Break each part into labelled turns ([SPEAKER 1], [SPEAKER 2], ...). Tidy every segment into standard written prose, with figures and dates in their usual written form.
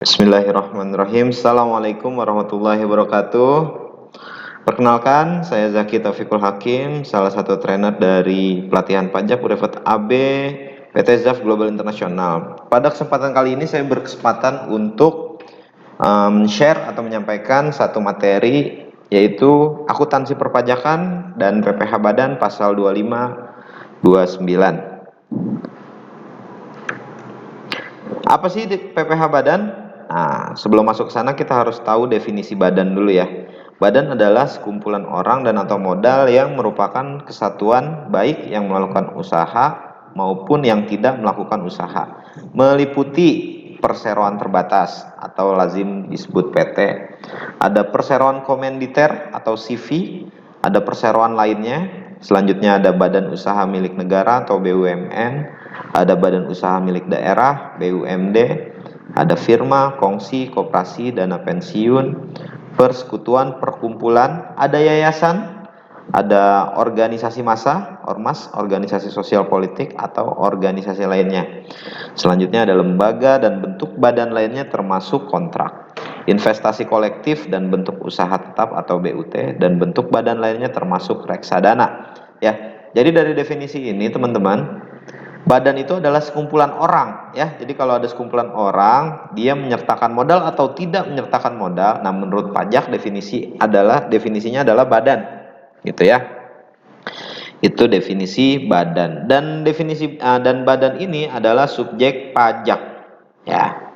[SPEAKER 1] Bismillahirrahmanirrahim. Assalamualaikum warahmatullahi wabarakatuh. Perkenalkan, saya Zaki Taufikul Hakim, salah satu trainer dari pelatihan pajak Urevet AB PT ZAF Global International. Pada kesempatan kali ini saya berkesempatan untuk share atau menyampaikan satu materi, yaitu akuntansi perpajakan dan PPh Badan pasal 2529. Apa sih PPh Badan? Nah, sebelum masuk ke sana kita harus tahu definisi badan dulu ya. Badan adalah sekumpulan orang dan atau modal yang merupakan kesatuan baik yang melakukan usaha maupun yang tidak melakukan usaha. Meliputi perseroan terbatas atau lazim disebut PT. Ada perseroan komanditer atau CV, ada perseroan lainnya. Selanjutnya ada badan usaha milik negara atau BUMN, ada badan usaha milik daerah BUMD, ada firma, kongsi, koperasi, dana pensiun, persekutuan, perkumpulan, ada yayasan, ada organisasi massa, ormas, organisasi sosial politik atau organisasi lainnya. Selanjutnya ada lembaga dan bentuk badan lainnya termasuk kontrak, investasi kolektif dan bentuk usaha tetap atau BUT, dan bentuk badan lainnya termasuk reksadana. Ya, jadi dari definisi ini teman-teman, badan itu adalah sekumpulan orang ya. Jadi kalau ada sekumpulan orang, dia menyertakan modal atau tidak menyertakan modal. Nah, menurut pajak definisinya adalah badan. Gitu ya. Itu definisi badan. Dan dan badan ini adalah subjek pajak. Ya.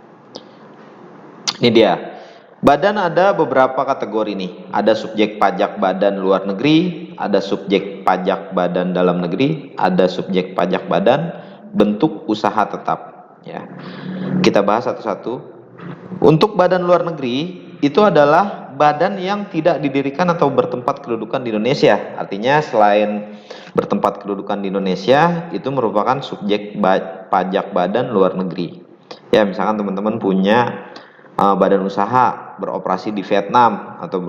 [SPEAKER 1] Ini dia. Badan ada beberapa kategori nih. Ada subjek pajak badan luar negeri, ada subjek pajak badan dalam negeri, ada subjek pajak badan bentuk usaha tetap. Ya, kita bahas satu-satu. Untuk badan luar negeri itu adalah badan yang tidak didirikan atau bertempat kedudukan di Indonesia. Artinya selain bertempat kedudukan di Indonesia, itu merupakan subjek pajak badan luar negeri. Ya, misalkan teman-teman punya badan usaha beroperasi di Vietnam atau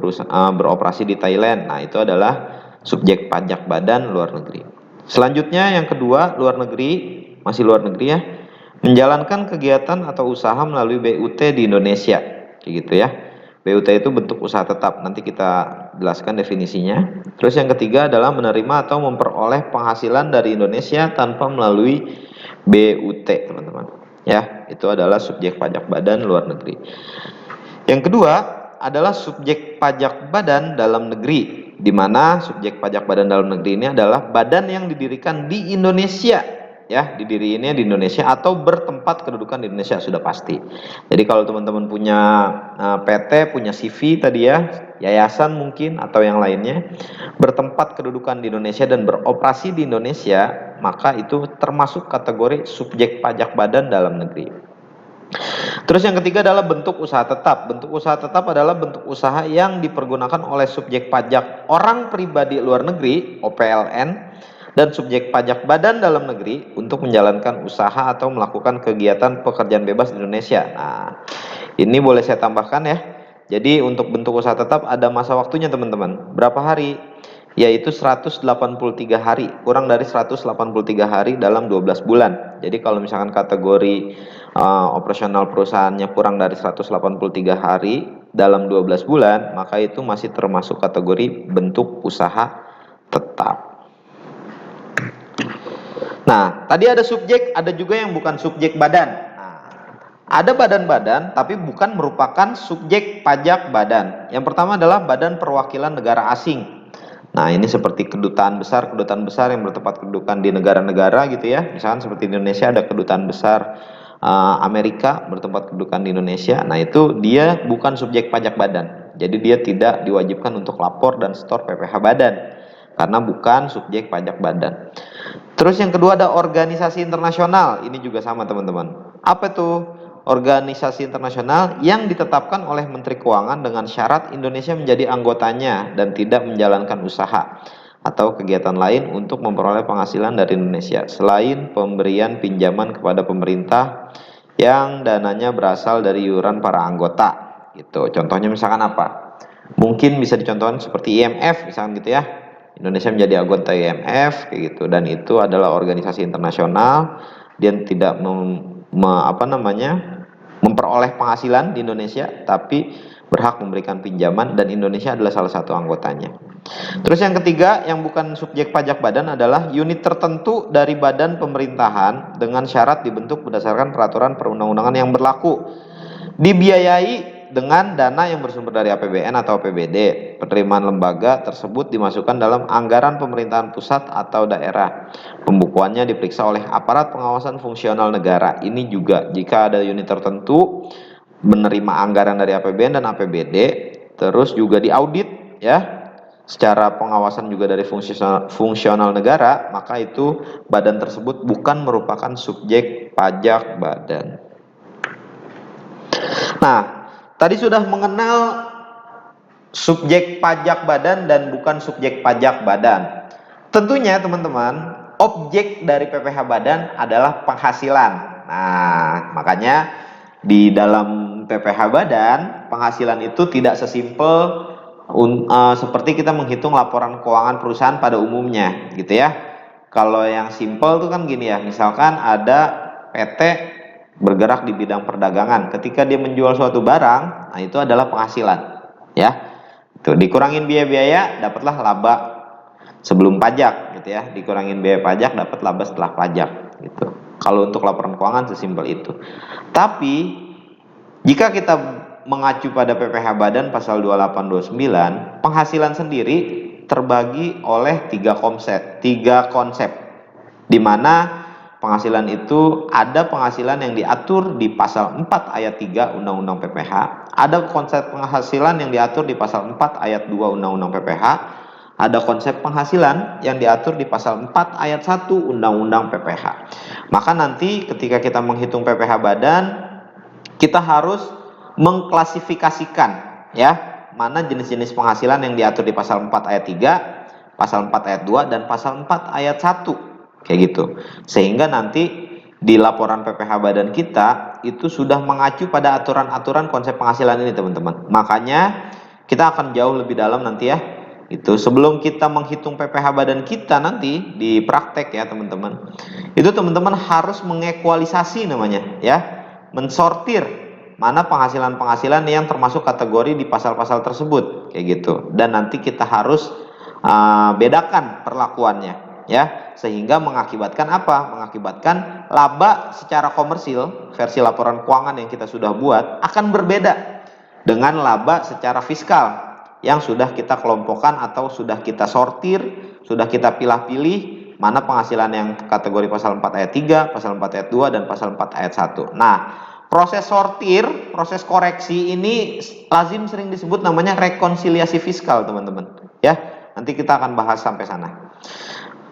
[SPEAKER 1] beroperasi di Thailand. Nah, itu adalah subjek pajak badan luar negeri. Selanjutnya yang kedua, luar negeri, masih luar negeri ya, menjalankan kegiatan atau usaha melalui BUT di Indonesia, kayak gitu ya. BUT itu bentuk usaha tetap, nanti kita jelaskan definisinya. Terus yang ketiga adalah menerima atau memperoleh penghasilan dari Indonesia tanpa melalui BUT, teman-teman. Ya, itu adalah subjek pajak badan luar negeri. Yang kedua adalah subjek pajak badan dalam negeri, di mana subjek pajak badan dalam negeri ini adalah badan yang didirikan di Indonesia, ya, didirikannya di Indonesia atau bertempat kedudukan di Indonesia sudah pasti. Jadi kalau teman-teman punya PT, punya CV tadi ya, yayasan mungkin atau yang lainnya, bertempat kedudukan di Indonesia dan beroperasi di Indonesia, maka itu termasuk kategori subjek pajak badan dalam negeri. Terus yang ketiga adalah bentuk usaha tetap. Bentuk usaha tetap adalah bentuk usaha yang dipergunakan oleh subjek pajak orang pribadi luar negeri (OPLN) dan subjek pajak badan dalam negeri untuk menjalankan usaha atau melakukan kegiatan pekerjaan bebas di Indonesia. Nah, ini boleh saya tambahkan ya. Jadi untuk bentuk usaha tetap ada masa waktunya teman-teman. Berapa hari? Yaitu 183 hari, kurang dari 183 hari dalam 12 bulan. Jadi kalau misalkan kategori operasional perusahaannya kurang dari 183 hari dalam 12 bulan, maka itu masih termasuk kategori bentuk usaha tetap. Nah, tadi ada subjek, ada juga yang bukan subjek badan. Nah, ada badan-badan tapi bukan merupakan subjek pajak badan. Yang pertama adalah badan perwakilan negara asing. Nah, ini seperti kedutaan besar yang bertempat kedudukan di negara-negara gitu ya. Misalkan seperti di Indonesia ada kedutaan besar Amerika bertempat kedudukan di Indonesia. Nah, itu dia bukan subjek pajak badan. Jadi dia tidak diwajibkan untuk lapor dan setor PPh badan karena bukan subjek pajak badan. Terus yang kedua ada organisasi internasional. Ini juga sama teman-teman. Apa itu? Organisasi internasional yang ditetapkan oleh Menteri Keuangan dengan syarat Indonesia menjadi anggotanya dan tidak menjalankan usaha atau kegiatan lain untuk memperoleh penghasilan dari Indonesia selain pemberian pinjaman kepada pemerintah yang dananya berasal dari iuran para anggota gitu. Contohnya misalkan apa? Mungkin bisa dicontohkan seperti IMF misalkan gitu ya. Indonesia menjadi anggota IMF kayak gitu, dan itu adalah organisasi internasional, dia tidak memperoleh penghasilan di Indonesia, tapi berhak memberikan pinjaman, dan Indonesia adalah salah satu anggotanya. Terus yang ketiga, yang bukan subjek pajak badan adalah unit tertentu dari badan pemerintahan dengan syarat dibentuk berdasarkan peraturan perundang-undangan yang berlaku, dibiayai dengan dana yang bersumber dari APBN atau APBD. Penerimaan lembaga tersebut dimasukkan dalam anggaran pemerintahan pusat atau daerah. Pembukuannya diperiksa oleh aparat pengawasan fungsional negara. Ini juga jika ada unit tertentu menerima anggaran dari APBN dan APBD, terus juga diaudit ya, secara pengawasan juga dari fungsional negara, maka itu badan tersebut bukan merupakan subjek pajak badan. Nah, tadi sudah mengenal subjek pajak badan dan bukan subjek pajak badan. Tentunya teman-teman, objek dari PPh badan adalah penghasilan. Nah, makanya di dalam PPh badan, penghasilan itu tidak sesimpel seperti kita menghitung laporan keuangan perusahaan pada umumnya, gitu ya. Kalau yang simpel itu kan gini ya, misalkan ada PT bergerak di bidang perdagangan. Ketika dia menjual suatu barang, nah itu adalah penghasilan, ya. Tuh, dikurangin biaya-biaya, dapatlah laba sebelum pajak, gitu ya. Dikurangin biaya pajak, dapat laba setelah pajak, gitu. Kalau untuk laporan keuangan sesimpel itu. Tapi jika kita mengacu pada PPh badan pasal 2829, penghasilan sendiri terbagi oleh tiga konsep, di mana penghasilan itu ada penghasilan yang diatur di pasal 4 ayat 3 Undang-Undang PPh, ada konsep penghasilan yang diatur di pasal 4 ayat 2 Undang-Undang PPh, ada konsep penghasilan yang diatur di pasal 4 ayat 1 Undang-Undang PPh. Maka nanti ketika kita menghitung PPh badan, kita harus mengklasifikasikan ya, mana jenis-jenis penghasilan yang diatur di pasal 4 ayat 3, pasal 4 ayat 2, dan pasal 4 ayat 1, kayak gitu. Sehingga nanti di laporan PPh badan kita itu sudah mengacu pada aturan-aturan konsep penghasilan ini, teman-teman. Makanya kita akan jauh lebih dalam nanti ya. Itu sebelum kita menghitung PPh badan kita nanti di praktek ya, teman-teman. Itu teman-teman harus mengekualisasi namanya ya. Mensortir mana penghasilan-penghasilan yang termasuk kategori di pasal-pasal tersebut, kayak gitu. Dan nanti kita harus bedakan perlakuannya ya, sehingga mengakibatkan apa? Mengakibatkan laba secara komersil versi laporan keuangan yang kita sudah buat akan berbeda dengan laba secara fiskal yang sudah kita kelompokkan atau sudah kita sortir, sudah kita pilah-pilih mana penghasilan yang kategori pasal 4 ayat 3, pasal 4 ayat 2, dan pasal 4 ayat 1. Nah, proses sortir, proses koreksi ini lazim sering disebut namanya rekonsiliasi fiskal, teman-teman. Ya, nanti kita akan bahas sampai sana.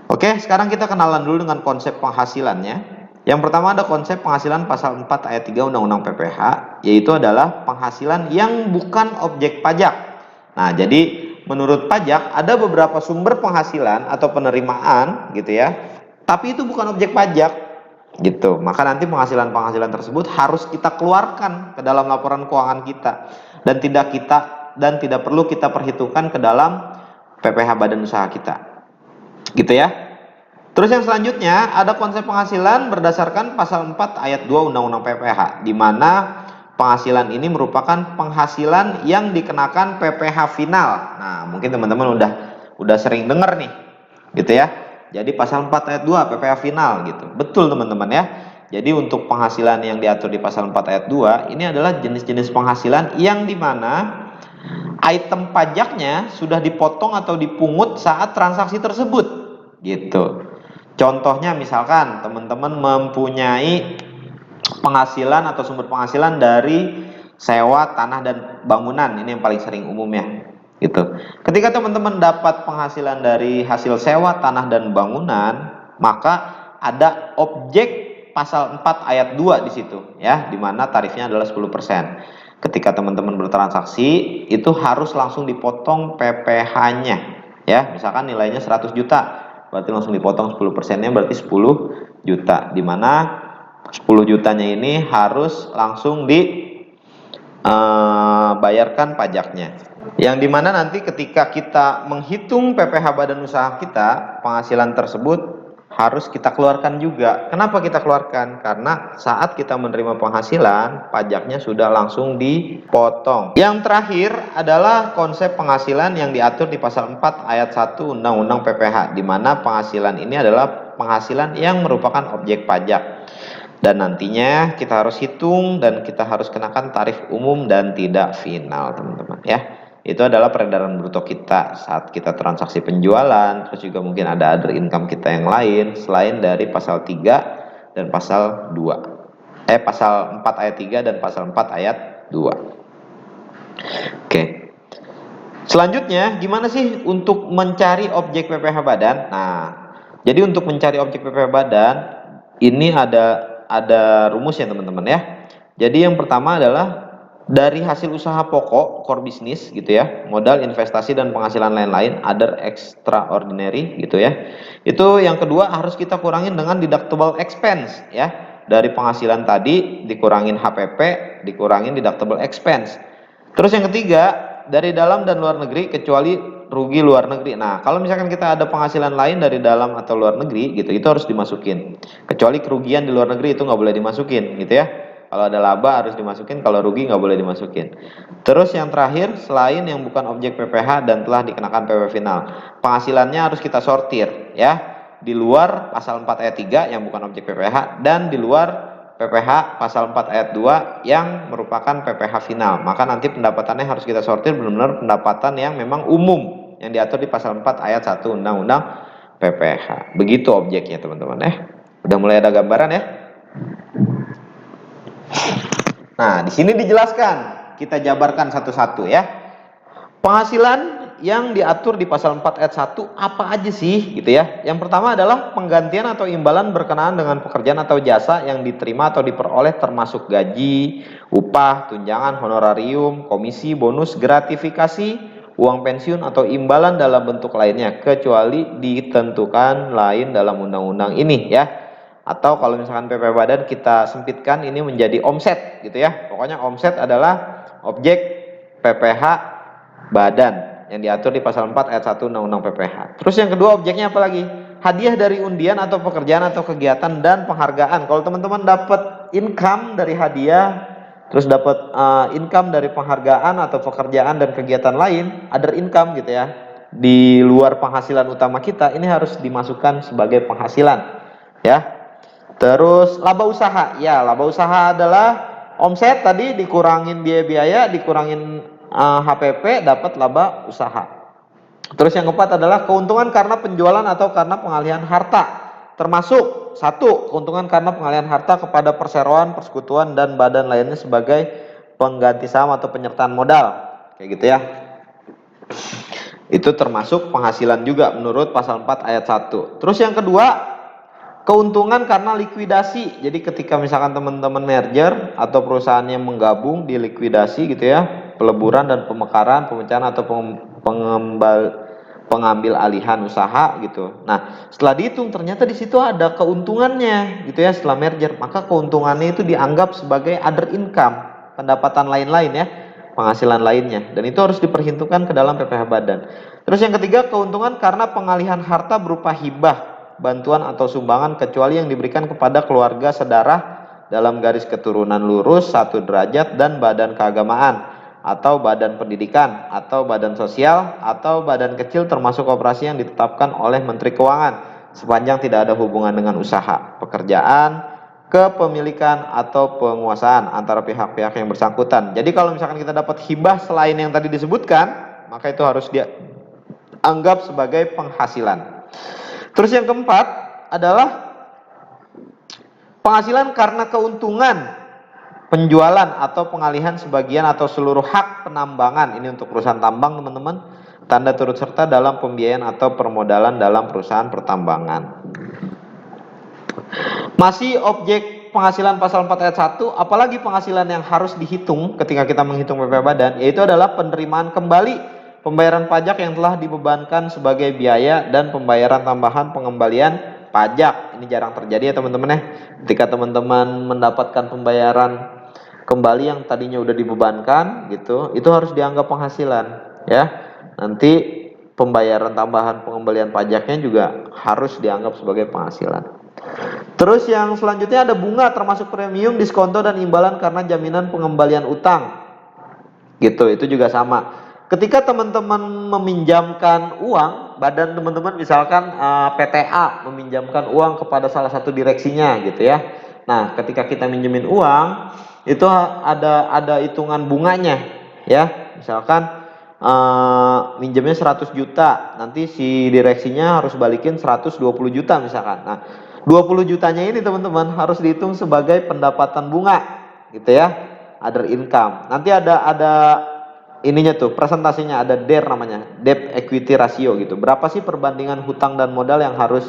[SPEAKER 1] Oke, sekarang kita kenalan dulu dengan konsep penghasilannya. Yang pertama ada konsep penghasilan pasal 4 ayat 3 Undang-Undang PPh, yaitu adalah penghasilan yang bukan objek pajak. Nah, jadi menurut pajak ada beberapa sumber penghasilan atau penerimaan gitu ya, tapi itu bukan objek pajak gitu. Maka nanti penghasilan-penghasilan tersebut harus kita keluarkan ke dalam laporan keuangan kita, dan tidak perlu kita perhitungkan ke dalam PPh badan usaha kita. Gitu ya. Terus yang selanjutnya ada konsep penghasilan berdasarkan pasal 4 ayat 2 Undang-Undang PPh, di mana penghasilan ini merupakan penghasilan yang dikenakan PPh final. Nah, mungkin teman-teman udah sering dengar nih, gitu ya. Jadi pasal 4 ayat 2 PPh final gitu. Betul teman-teman ya. Jadi untuk penghasilan yang diatur di pasal 4 ayat 2 ini adalah jenis-jenis penghasilan yang dimana item pajaknya sudah dipotong atau dipungut saat transaksi tersebut, gitu. Contohnya misalkan teman-teman mempunyai penghasilan atau sumber penghasilan dari sewa tanah dan bangunan, ini yang paling sering umumnya gitu. Ketika teman-teman dapat penghasilan dari hasil sewa tanah dan bangunan, maka ada objek pasal 4 ayat 2 di situ ya, di mana tarifnya adalah 10%. Ketika teman-teman bertransaksi itu harus langsung dipotong PPh-nya ya. Misalkan nilainya 100 juta, berarti langsung dipotong 10%-nya, berarti 10 juta, di mana 10 jutanya ini harus langsung dibayarkan pajaknya. Yang dimana nanti ketika kita menghitung PPh badan usaha kita, penghasilan tersebut harus kita keluarkan juga. Kenapa kita keluarkan? Karena saat kita menerima penghasilan, pajaknya sudah langsung dipotong. Yang terakhir adalah konsep penghasilan yang diatur di pasal 4 ayat 1 Undang-Undang PPH, di mana penghasilan ini adalah penghasilan yang merupakan objek pajak. Dan nantinya kita harus hitung dan kita harus kenakan tarif umum dan tidak final, teman-teman ya. Itu adalah peredaran bruto kita saat kita transaksi penjualan, terus juga mungkin ada other income kita yang lain selain dari pasal 3 dan pasal 2. Pasal 4 ayat 3 dan pasal 4 ayat 2. Oke. Selanjutnya, gimana sih untuk mencari objek PPh badan? Nah, jadi untuk mencari objek PPh badan ini ada rumusnya, teman-teman ya. Jadi yang pertama adalah dari hasil usaha pokok core business gitu ya, modal, investasi dan penghasilan lain-lain other extraordinary gitu ya. Itu yang kedua harus kita kurangin dengan deductible expense ya. Dari penghasilan tadi dikurangin HPP, dikurangin deductible expense. Terus yang ketiga, dari dalam dan luar negeri kecuali rugi luar negeri. Nah, kalau misalkan kita ada penghasilan lain dari dalam atau luar negeri gitu, itu harus dimasukin. Kecuali kerugian di luar negeri itu nggak boleh dimasukin gitu ya. Kalau ada laba harus dimasukin, kalau rugi nggak boleh dimasukin. Terus yang terakhir, selain yang bukan objek PPh dan telah dikenakan PP final, penghasilannya harus kita sortir ya. Di luar pasal 4 ayat 3 yang bukan objek PPh dan di luar PPh pasal 4 ayat 2 yang merupakan PPh final. Maka nanti pendapatannya harus kita sortir benar-benar pendapatan yang memang umum yang diatur di pasal 4 ayat 1 Undang-Undang PPh. Begitu objeknya, teman-teman ya. Udah mulai ada gambaran ya? Nah, di sini dijelaskan, kita jabarkan satu-satu ya. Penghasilan yang diatur di pasal 4 ayat 1 apa aja sih gitu ya. Yang pertama adalah penggantian atau imbalan berkenaan dengan pekerjaan atau jasa yang diterima atau diperoleh termasuk gaji, upah, tunjangan, honorarium, komisi, bonus, gratifikasi, uang pensiun atau imbalan dalam bentuk lainnya kecuali ditentukan lain dalam undang-undang ini ya. Atau kalau misalkan PPh badan kita sempitkan ini menjadi omset gitu ya. Pokoknya omset adalah objek PPh badan yang diatur di pasal 4 ayat 1 Undang-Undang PPh. Terus yang kedua objeknya apa lagi? Hadiah dari undian atau pekerjaan atau kegiatan dan penghargaan. Kalau teman-teman dapat income dari hadiah, terus dapat income dari penghargaan atau pekerjaan dan kegiatan lain, other income gitu ya, di luar penghasilan utama kita, ini harus dimasukkan sebagai penghasilan ya. Terus laba usaha, ya laba usaha adalah omset tadi dikurangin biaya-biaya, dikurangin HPP, dapat laba usaha. Terus yang keempat adalah keuntungan karena penjualan atau karena pengalihan harta, termasuk satu keuntungan karena pengalihan harta kepada perseroan, persekutuan dan badan lainnya sebagai pengganti saham atau penyertaan modal, kayak gitu ya. Itu termasuk penghasilan juga menurut pasal 4 ayat 1. Terus yang kedua, keuntungan karena likuidasi. Jadi ketika misalkan teman-teman merger atau perusahaannya menggabung di likuidasi gitu ya, peleburan dan pemekaran, pemecahan atau pengambil alihan usaha gitu. Nah, setelah dihitung ternyata di situ ada keuntungannya gitu ya setelah merger, maka keuntungannya itu dianggap sebagai other income, pendapatan lain-lain ya, penghasilan lainnya, dan itu harus diperhitungkan ke dalam PPh badan. Terus yang ketiga, keuntungan karena pengalihan harta berupa hibah, bantuan atau sumbangan kecuali yang diberikan kepada keluarga sedarah dalam garis keturunan lurus 1 derajat dan badan keagamaan atau badan pendidikan atau badan sosial atau badan kecil termasuk koperasi yang ditetapkan oleh Menteri Keuangan sepanjang tidak ada hubungan dengan usaha, pekerjaan, kepemilikan atau penguasaan antara pihak-pihak yang bersangkutan. Jadi kalau misalkan kita dapat hibah selain yang tadi disebutkan, maka itu harus dianggap sebagai penghasilan. Terus yang keempat adalah penghasilan karena keuntungan penjualan atau pengalihan sebagian atau seluruh hak penambangan. Ini untuk perusahaan tambang, teman-teman. Tanda turut serta dalam pembiayaan atau permodalan dalam perusahaan pertambangan. Masih objek penghasilan pasal 4 ayat 1, apalagi penghasilan yang harus dihitung ketika kita menghitung PPh badan, yaitu adalah penerimaan kembali pembayaran pajak yang telah dibebankan sebagai biaya dan pembayaran tambahan pengembalian pajak. Ini jarang terjadi ya teman-teman ya. Ketika teman-teman mendapatkan pembayaran kembali yang tadinya udah dibebankan gitu, itu harus dianggap penghasilan ya. Nanti pembayaran tambahan pengembalian pajaknya juga harus dianggap sebagai penghasilan. Terus yang selanjutnya ada bunga termasuk premium, diskonto dan imbalan karena jaminan pengembalian utang. Gitu, itu juga sama. Ketika teman-teman meminjamkan uang, badan teman-teman misalkan PTA meminjamkan uang kepada salah satu direksinya gitu ya. Nah, ketika kita minjemin uang, itu ada hitungan bunganya ya. Misalkan minjemnya 100 juta, nanti si direksinya harus balikin 120 juta misalkan. Nah, 20 jutanya ini teman-teman harus dihitung sebagai pendapatan bunga gitu ya, other income. Nanti ada ininya tuh, presentasinya ada DER namanya, debt equity ratio gitu. Berapa sih perbandingan hutang dan modal yang harus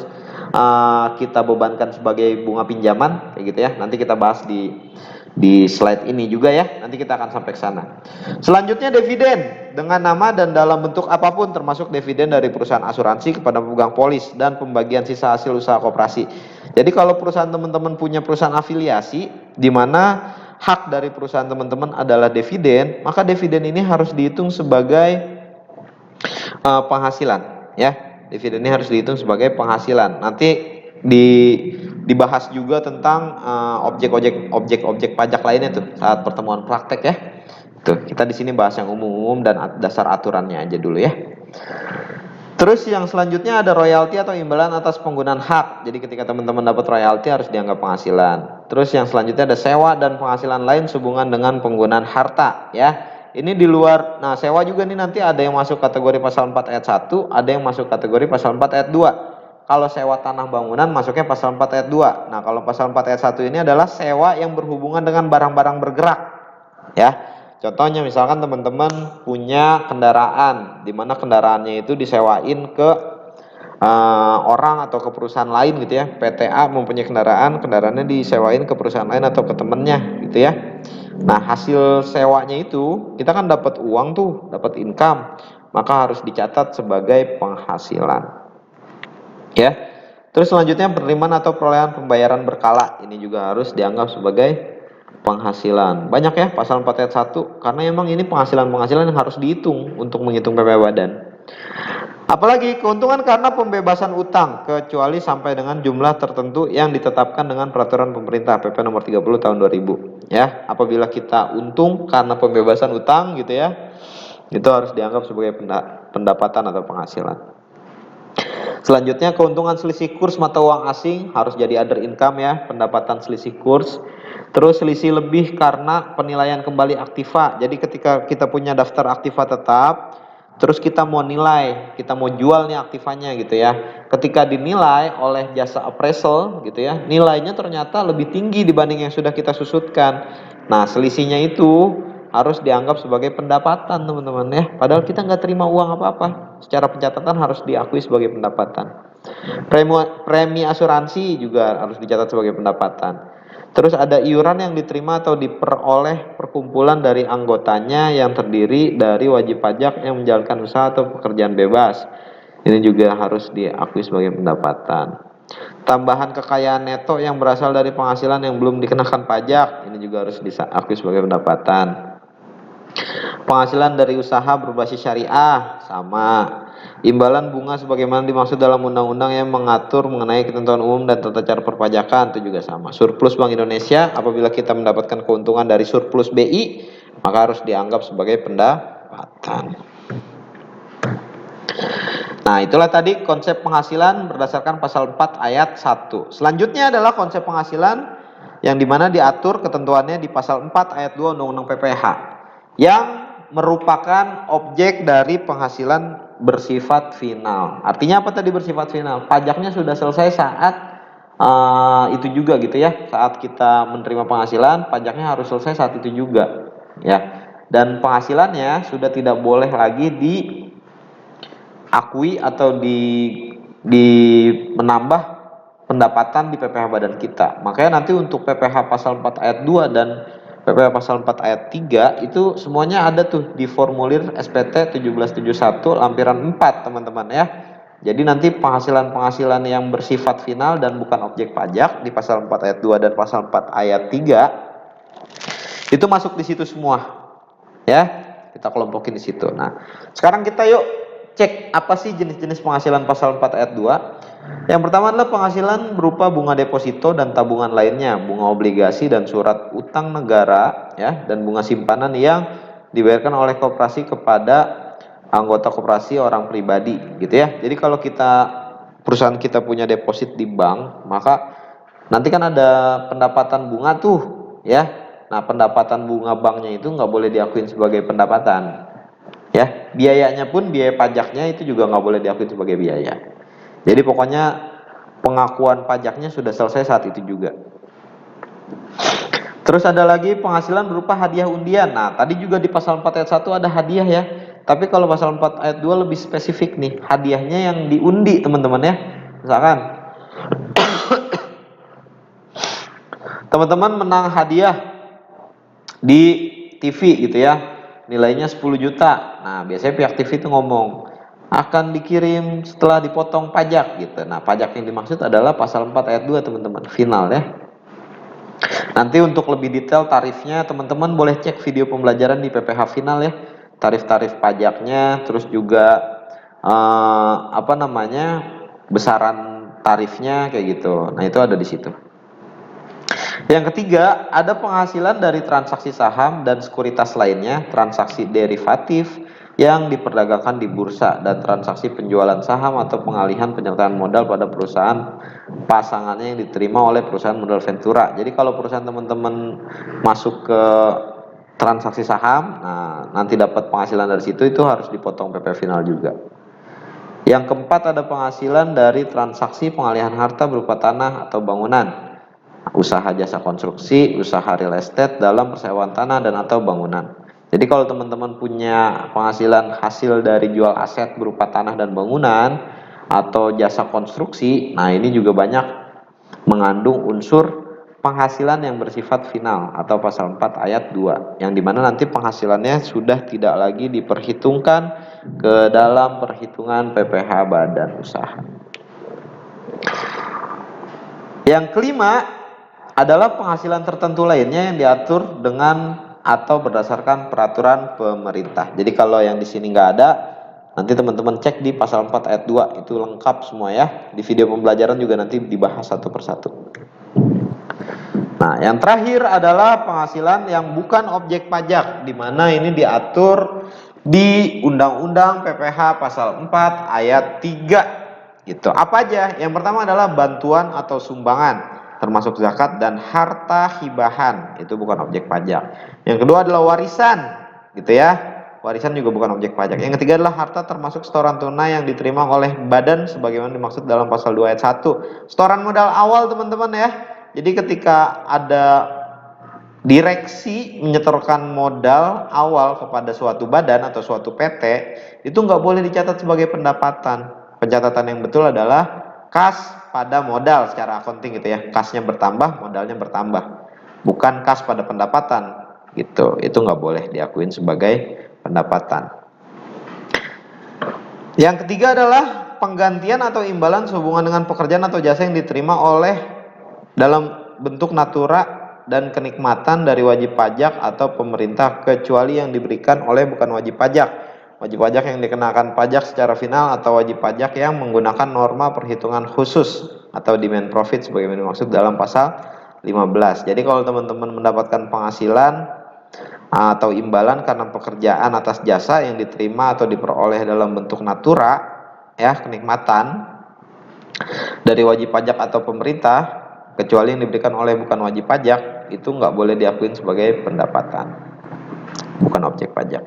[SPEAKER 1] kita bebankan sebagai bunga pinjaman kayak gitu ya. Nanti kita bahas di slide ini juga ya, nanti kita akan sampai ke sana. Selanjutnya dividen dengan nama dan dalam bentuk apapun, termasuk dividen dari perusahaan asuransi kepada pemegang polis dan pembagian sisa hasil usaha koperasi. Jadi kalau perusahaan teman-teman punya perusahaan afiliasi di mana hak dari perusahaan teman-teman adalah dividen, maka dividen ini harus dihitung sebagai penghasilan ya. Dividen ini harus dihitung sebagai penghasilan. Nanti dibahas juga tentang objek-objek pajak lainnya tuh saat pertemuan praktek ya. Tuh, kita di sini bahas yang umum-umum dan dasar aturannya aja dulu ya. Terus yang selanjutnya ada royalti atau imbalan atas penggunaan hak. Jadi ketika teman-teman dapat royalti harus dianggap penghasilan. Terus yang selanjutnya ada sewa dan penghasilan lain sehubungan dengan penggunaan harta ya. Ini di luar, nah sewa juga nih nanti ada yang masuk kategori pasal 4 ayat 1, ada yang masuk kategori pasal 4 ayat 2. Kalau sewa tanah bangunan masuknya pasal 4 ayat 2. Nah, kalau pasal 4 ayat 1 ini adalah sewa yang berhubungan dengan barang-barang bergerak. Ya. Contohnya misalkan teman-teman punya kendaraan, di mana kendaraannya itu disewain ke orang atau ke perusahaan lain gitu ya. PTA mempunyai kendaraannya disewain ke perusahaan lain atau ke temennya gitu ya. Nah, hasil sewanya itu kita kan dapat uang tuh, dapat income, maka harus dicatat sebagai penghasilan. Ya. Terus selanjutnya penerimaan atau perolehan pembayaran berkala, ini juga harus dianggap sebagai penghasilan. Banyak ya pasal 4 ayat 1 karena emang ini penghasilan-penghasilan yang harus dihitung untuk menghitung PPh badan. Apalagi keuntungan karena pembebasan utang kecuali sampai dengan jumlah tertentu yang ditetapkan dengan peraturan pemerintah PP nomor 30 tahun 2000 ya. Apabila kita untung karena pembebasan utang gitu ya, itu harus dianggap sebagai pendapatan atau penghasilan. Selanjutnya keuntungan selisih kurs mata uang asing harus jadi other income ya, pendapatan selisih kurs. Terus selisih lebih karena penilaian kembali aktiva. Jadi ketika kita punya daftar aktiva tetap, terus kita mau nilai, kita mau jual nih aktivanya gitu ya. Ketika dinilai oleh jasa appraisal gitu ya, nilainya ternyata lebih tinggi dibanding yang sudah kita susutkan. Nah, selisihnya itu harus dianggap sebagai pendapatan teman-teman ya. Padahal kita nggak terima uang apa-apa. Secara pencatatan harus diakui sebagai pendapatan. Premi asuransi juga harus dicatat sebagai pendapatan. Terus ada iuran yang diterima atau diperoleh perkumpulan dari anggotanya yang terdiri dari wajib pajak yang menjalankan usaha atau pekerjaan bebas. Ini juga harus diakui sebagai pendapatan. Tambahan kekayaan neto yang berasal dari penghasilan yang belum dikenakan pajak, ini juga harus diakui sebagai pendapatan. Penghasilan dari usaha berbasis syariah, sama. Imbalan bunga sebagaimana dimaksud dalam undang-undang yang mengatur mengenai ketentuan umum dan tata cara perpajakan, itu juga sama. Surplus Bank Indonesia, apabila kita mendapatkan keuntungan dari surplus BI, maka harus dianggap sebagai pendapatan. Nah, itulah tadi konsep penghasilan berdasarkan pasal 4 ayat 1. Selanjutnya adalah konsep penghasilan yang dimana diatur ketentuannya di pasal 4 ayat 2 Undang-Undang PPh, yang merupakan objek dari penghasilan bersifat final. Artinya apa tadi bersifat final? Pajaknya sudah selesai saat itu juga gitu ya. Saat kita menerima penghasilan, pajaknya harus selesai saat itu juga ya. Dan penghasilannya sudah tidak boleh lagi diakui atau menambah pendapatan di PPh badan kita. Makanya nanti untuk PPh pasal 4 ayat 2 dan PPh pasal 4 ayat 3 itu semuanya ada tuh di formulir SPT 1771 lampiran 4 teman-teman ya. Jadi nanti penghasilan-penghasilan yang bersifat final dan bukan objek pajak di pasal 4 ayat 2 dan pasal 4 ayat 3 itu masuk di situ semua. Ya, kita kelompokin di situ. Nah, sekarang kita yuk cek apa sih jenis-jenis penghasilan pasal 4 ayat 2. Yang pertama adalah penghasilan berupa bunga deposito dan tabungan lainnya, bunga obligasi dan surat utang negara, ya, dan bunga simpanan yang dibayarkan oleh koperasi kepada anggota koperasi orang pribadi, gitu ya. Jadi kalau perusahaan kita punya deposit di bank, maka nanti kan ada pendapatan bunga tuh, ya. Nah, pendapatan bunga banknya itu nggak boleh diakuin sebagai pendapatan, ya. Biayanya pun, biaya pajaknya itu juga nggak boleh diakuin sebagai biaya. Jadi pokoknya pengakuan pajaknya sudah selesai saat itu juga. Terus ada lagi penghasilan berupa hadiah undian. Nah, tadi juga di pasal 4 ayat 1 ada hadiah ya. Tapi kalau pasal 4 ayat 2 lebih spesifik nih. Hadiahnya yang diundi, teman-teman ya. Misalkan teman-teman menang hadiah di TV gitu ya. Nilainya 10 juta. Nah, biasanya pihak TV itu ngomong akan dikirim setelah dipotong pajak gitu. Nah, pajak yang dimaksud adalah pasal 4 ayat 2, teman-teman. Final ya. Nanti untuk lebih detail tarifnya teman-teman boleh cek video pembelajaran di PPH Final ya. Tarif-tarif pajaknya, terus juga besaran tarifnya kayak gitu. Nah, itu ada di situ. Yang ketiga, ada penghasilan dari transaksi saham dan sekuritas lainnya, transaksi derivatif yang diperdagangkan di bursa, dan transaksi penjualan saham atau pengalihan penyertaan modal pada perusahaan pasangannya yang diterima oleh perusahaan modal ventura. Jadi kalau perusahaan teman-teman masuk ke transaksi saham, nah nanti dapat penghasilan dari situ, itu harus dipotong PP final juga. Yang keempat, ada penghasilan dari transaksi pengalihan harta berupa tanah atau bangunan, usaha jasa konstruksi, usaha real estate dalam persewaan tanah dan atau bangunan. Jadi kalau teman-teman punya penghasilan hasil dari jual aset berupa tanah dan bangunan atau jasa konstruksi, nah ini juga banyak mengandung unsur penghasilan yang bersifat final atau pasal 4 ayat 2, yang dimana nanti penghasilannya sudah tidak lagi diperhitungkan ke dalam perhitungan PPh badan usaha. Yang kelima adalah penghasilan tertentu lainnya yang diatur dengan atau berdasarkan peraturan pemerintah. Jadi kalau yang di sini nggak ada, nanti teman-teman cek di pasal 4 ayat 2, itu lengkap semua ya. Di video pembelajaran juga nanti dibahas satu persatu. Nah, yang terakhir adalah penghasilan yang bukan objek pajak, di mana ini diatur di Undang-Undang PPh pasal 4 ayat 3 gitu. Apa aja? Yang pertama adalah bantuan atau sumbangan, termasuk zakat dan harta hibahan, itu bukan objek pajak. Yang kedua adalah warisan, gitu ya. Warisan juga bukan objek pajak. Yang ketiga adalah harta termasuk setoran tunai yang diterima oleh badan sebagaimana dimaksud dalam pasal 2 ayat 1. Setoran modal awal, teman-teman ya. Jadi ketika ada direksi menyetorkan modal awal kepada suatu badan atau suatu PT, itu nggak boleh dicatat sebagai pendapatan. Pencatatan yang betul adalah kas pada modal secara accounting gitu ya. Kasnya bertambah, modalnya bertambah. Bukan kas pada pendapatan gitu. Itu nggak boleh diakuin sebagai pendapatan. Yang ketiga adalah penggantian atau imbalan sehubungan dengan pekerjaan atau jasa yang diterima oleh dalam bentuk natura dan kenikmatan dari wajib pajak atau pemerintah, kecuali yang diberikan oleh bukan wajib pajak. Wajib pajak yang dikenakan pajak secara final atau wajib pajak yang menggunakan norma perhitungan khusus atau demand profit sebagaimana dimaksud dalam pasal 15. Jadi kalau teman-teman mendapatkan penghasilan atau imbalan karena pekerjaan atas jasa yang diterima atau diperoleh dalam bentuk natura, ya, kenikmatan dari wajib pajak atau pemerintah, kecuali yang diberikan oleh bukan wajib pajak, itu nggak boleh diakuin sebagai pendapatan, bukan objek pajak.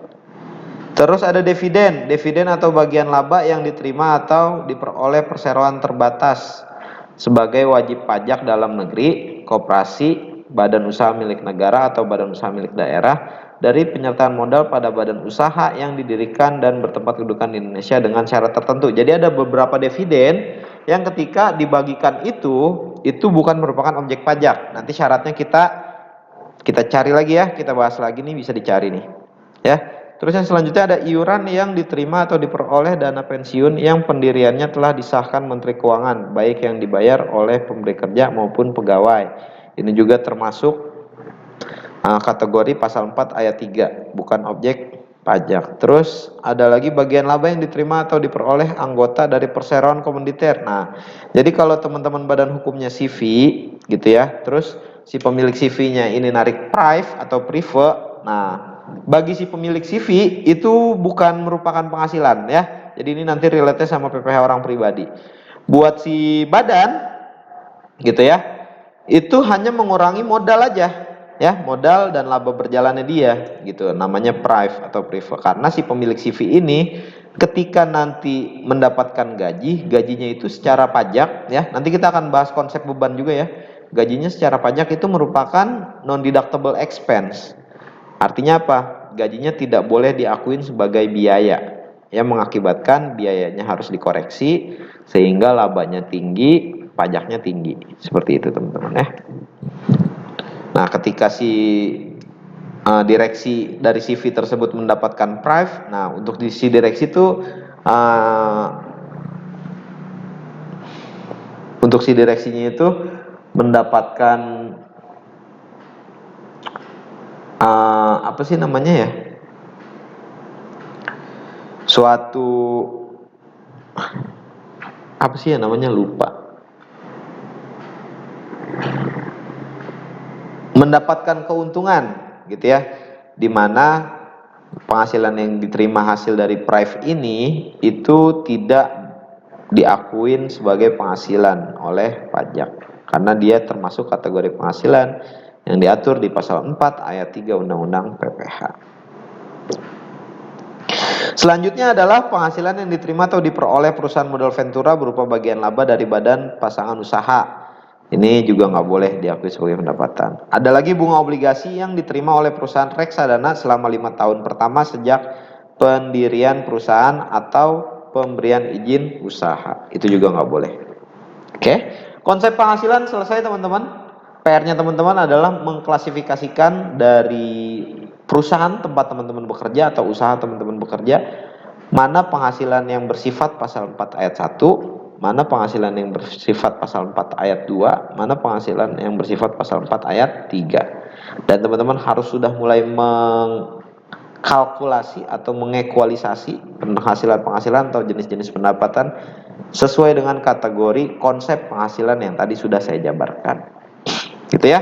[SPEAKER 1] Terus ada dividen, dividen atau bagian laba yang diterima atau diperoleh perseroan terbatas sebagai wajib pajak dalam negeri, koperasi, badan usaha milik negara atau badan usaha milik daerah dari penyertaan modal pada badan usaha yang didirikan dan bertempat kedudukan di Indonesia dengan syarat tertentu. Jadi ada beberapa dividen yang ketika dibagikan itu bukan merupakan objek pajak. Nanti syaratnya kita cari lagi ya, kita bahas lagi nih, bisa dicari nih. Ya. Terus yang selanjutnya ada iuran yang diterima atau diperoleh dana pensiun yang pendiriannya telah disahkan Menteri Keuangan, baik yang dibayar oleh pemberi kerja maupun pegawai. Ini juga termasuk kategori pasal 4 ayat 3, bukan objek pajak. Terus ada lagi bagian laba yang diterima atau diperoleh anggota dari perseroan komoditer. Nah, jadi kalau teman-teman badan hukumnya CV gitu ya, terus si pemilik CV-nya ini narik prive atau prive. Nah, bagi si pemilik CV itu bukan merupakan penghasilan ya. Jadi ini nanti relate sama PPh orang pribadi. Buat si badan gitu ya, itu hanya mengurangi modal aja ya, modal dan laba berjalannya dia gitu, namanya prive atau prive. Karena si pemilik CV ini ketika nanti mendapatkan gajinya itu secara pajak ya, nanti kita akan bahas konsep beban juga ya. Gajinya secara pajak itu merupakan non deductible expense. Artinya apa? Gajinya tidak boleh diakuin sebagai biaya yang mengakibatkan biayanya harus dikoreksi sehingga labanya tinggi, pajaknya tinggi. Seperti itu teman-teman ya. Nah, ketika si direksi dari CV tersebut mendapatkan prive, nah untuk di si direksi itu untuk si direksinya itu mendapatkan apa sih namanya ya? Suatu apa sih ya namanya, lupa. Mendapatkan keuntungan gitu ya, dimana penghasilan yang diterima hasil dari prive ini itu tidak diakuin sebagai penghasilan oleh pajak karena dia termasuk kategori penghasilan yang diatur di pasal 4 ayat 3 Undang-Undang PPh. Selanjutnya adalah penghasilan yang diterima atau diperoleh perusahaan modal ventura berupa bagian laba dari badan pasangan usaha. Ini juga nggak boleh diakui sebagai pendapatan. Ada lagi bunga obligasi yang diterima oleh perusahaan reksadana selama 5 tahun pertama sejak pendirian perusahaan atau pemberian izin usaha. Itu juga nggak boleh. Oke, konsep penghasilan selesai teman-teman. PR-nya teman-teman adalah mengklasifikasikan dari perusahaan tempat teman-teman bekerja atau usaha teman-teman bekerja, mana penghasilan yang bersifat pasal 4 ayat 1, mana penghasilan yang bersifat pasal 4 ayat 2, mana penghasilan yang bersifat pasal 4 ayat 3. Dan teman-teman harus sudah mulai mengkalkulasi atau mengekualisasi penghasilan atau jenis-jenis pendapatan sesuai dengan kategori konsep penghasilan yang tadi sudah saya jabarkan. Gitu ya.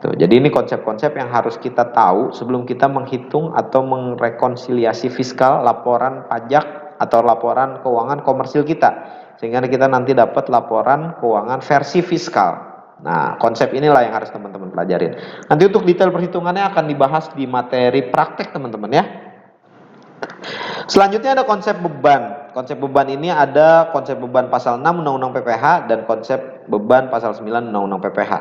[SPEAKER 1] Jadi ini konsep-konsep yang harus kita tahu sebelum kita menghitung atau merekonsiliasi fiskal laporan pajak atau laporan keuangan komersil kita, sehingga kita nanti dapat laporan keuangan versi fiskal. Nah, konsep inilah yang harus teman-teman pelajarin. Nanti untuk detail perhitungannya akan dibahas di materi praktek teman-teman ya. Selanjutnya ada konsep beban. Konsep beban ini ada konsep beban pasal 6 Undang-Undang PPh dan konsep beban pasal 9 Undang-Undang PPh.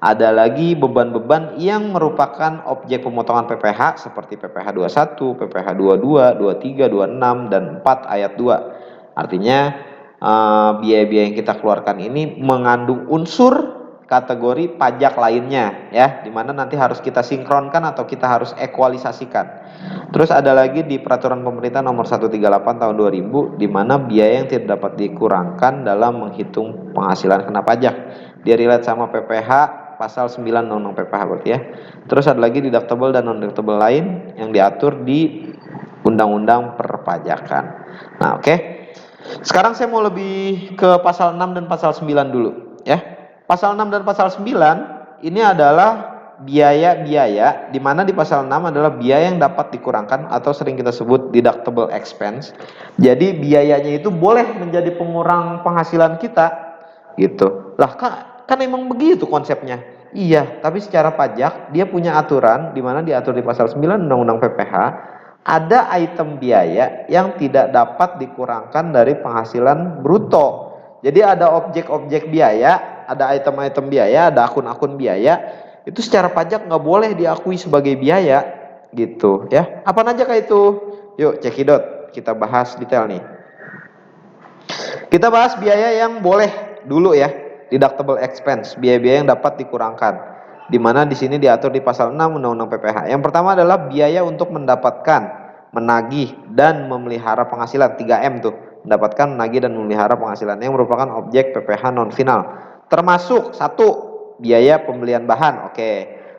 [SPEAKER 1] Ada lagi beban-beban yang merupakan objek pemotongan PPh seperti PPh 21, PPh 22, 23, 26 dan 4 ayat 2. Artinya biaya-biaya yang kita keluarkan ini mengandung unsur kategori pajak lainnya ya, dimana nanti harus kita sinkronkan atau kita harus ekualisasikan. Terus ada lagi di peraturan pemerintah nomor 138 tahun 2000 di mana biaya yang tidak dapat dikurangkan dalam menghitung penghasilan kena pajak. Dia relate sama PPh pasal 9 Undang-Undang PPh berarti ya. Terus ada lagi deductible dan non deductible lain yang diatur di Undang-Undang Perpajakan. Nah, oke. Sekarang saya mau lebih ke pasal 6 dan pasal 9 dulu ya. Pasal 6 dan pasal 9 ini adalah biaya-biaya, di mana di pasal 6 adalah biaya yang dapat dikurangkan atau sering kita sebut deductible expense. Jadi biayanya itu boleh menjadi pengurang penghasilan kita gitu. Lah kan emang begitu konsepnya. Iya, tapi secara pajak dia punya aturan di mana diatur di pasal 9 Undang-Undang PPh, ada item biaya yang tidak dapat dikurangkan dari penghasilan bruto. Jadi ada objek-objek biaya, ada item-item biaya, ada akun-akun biaya, itu secara pajak nggak boleh diakui sebagai biaya gitu ya. Apa aja kayak itu? Yuk cekidot, kita bahas detail nih. Kita bahas biaya yang boleh dulu ya, deductible expense, biaya-biaya yang dapat dikurangkan. Di mana di sini diatur di pasal 6 Undang-Undang PPh. Yang pertama adalah biaya untuk mendapatkan, menagih dan memelihara penghasilan, 3M tuh. Mendapatkan, menagih dan memelihara penghasilan yang merupakan objek PPh non final. Termasuk satu, biaya pembelian bahan, oke.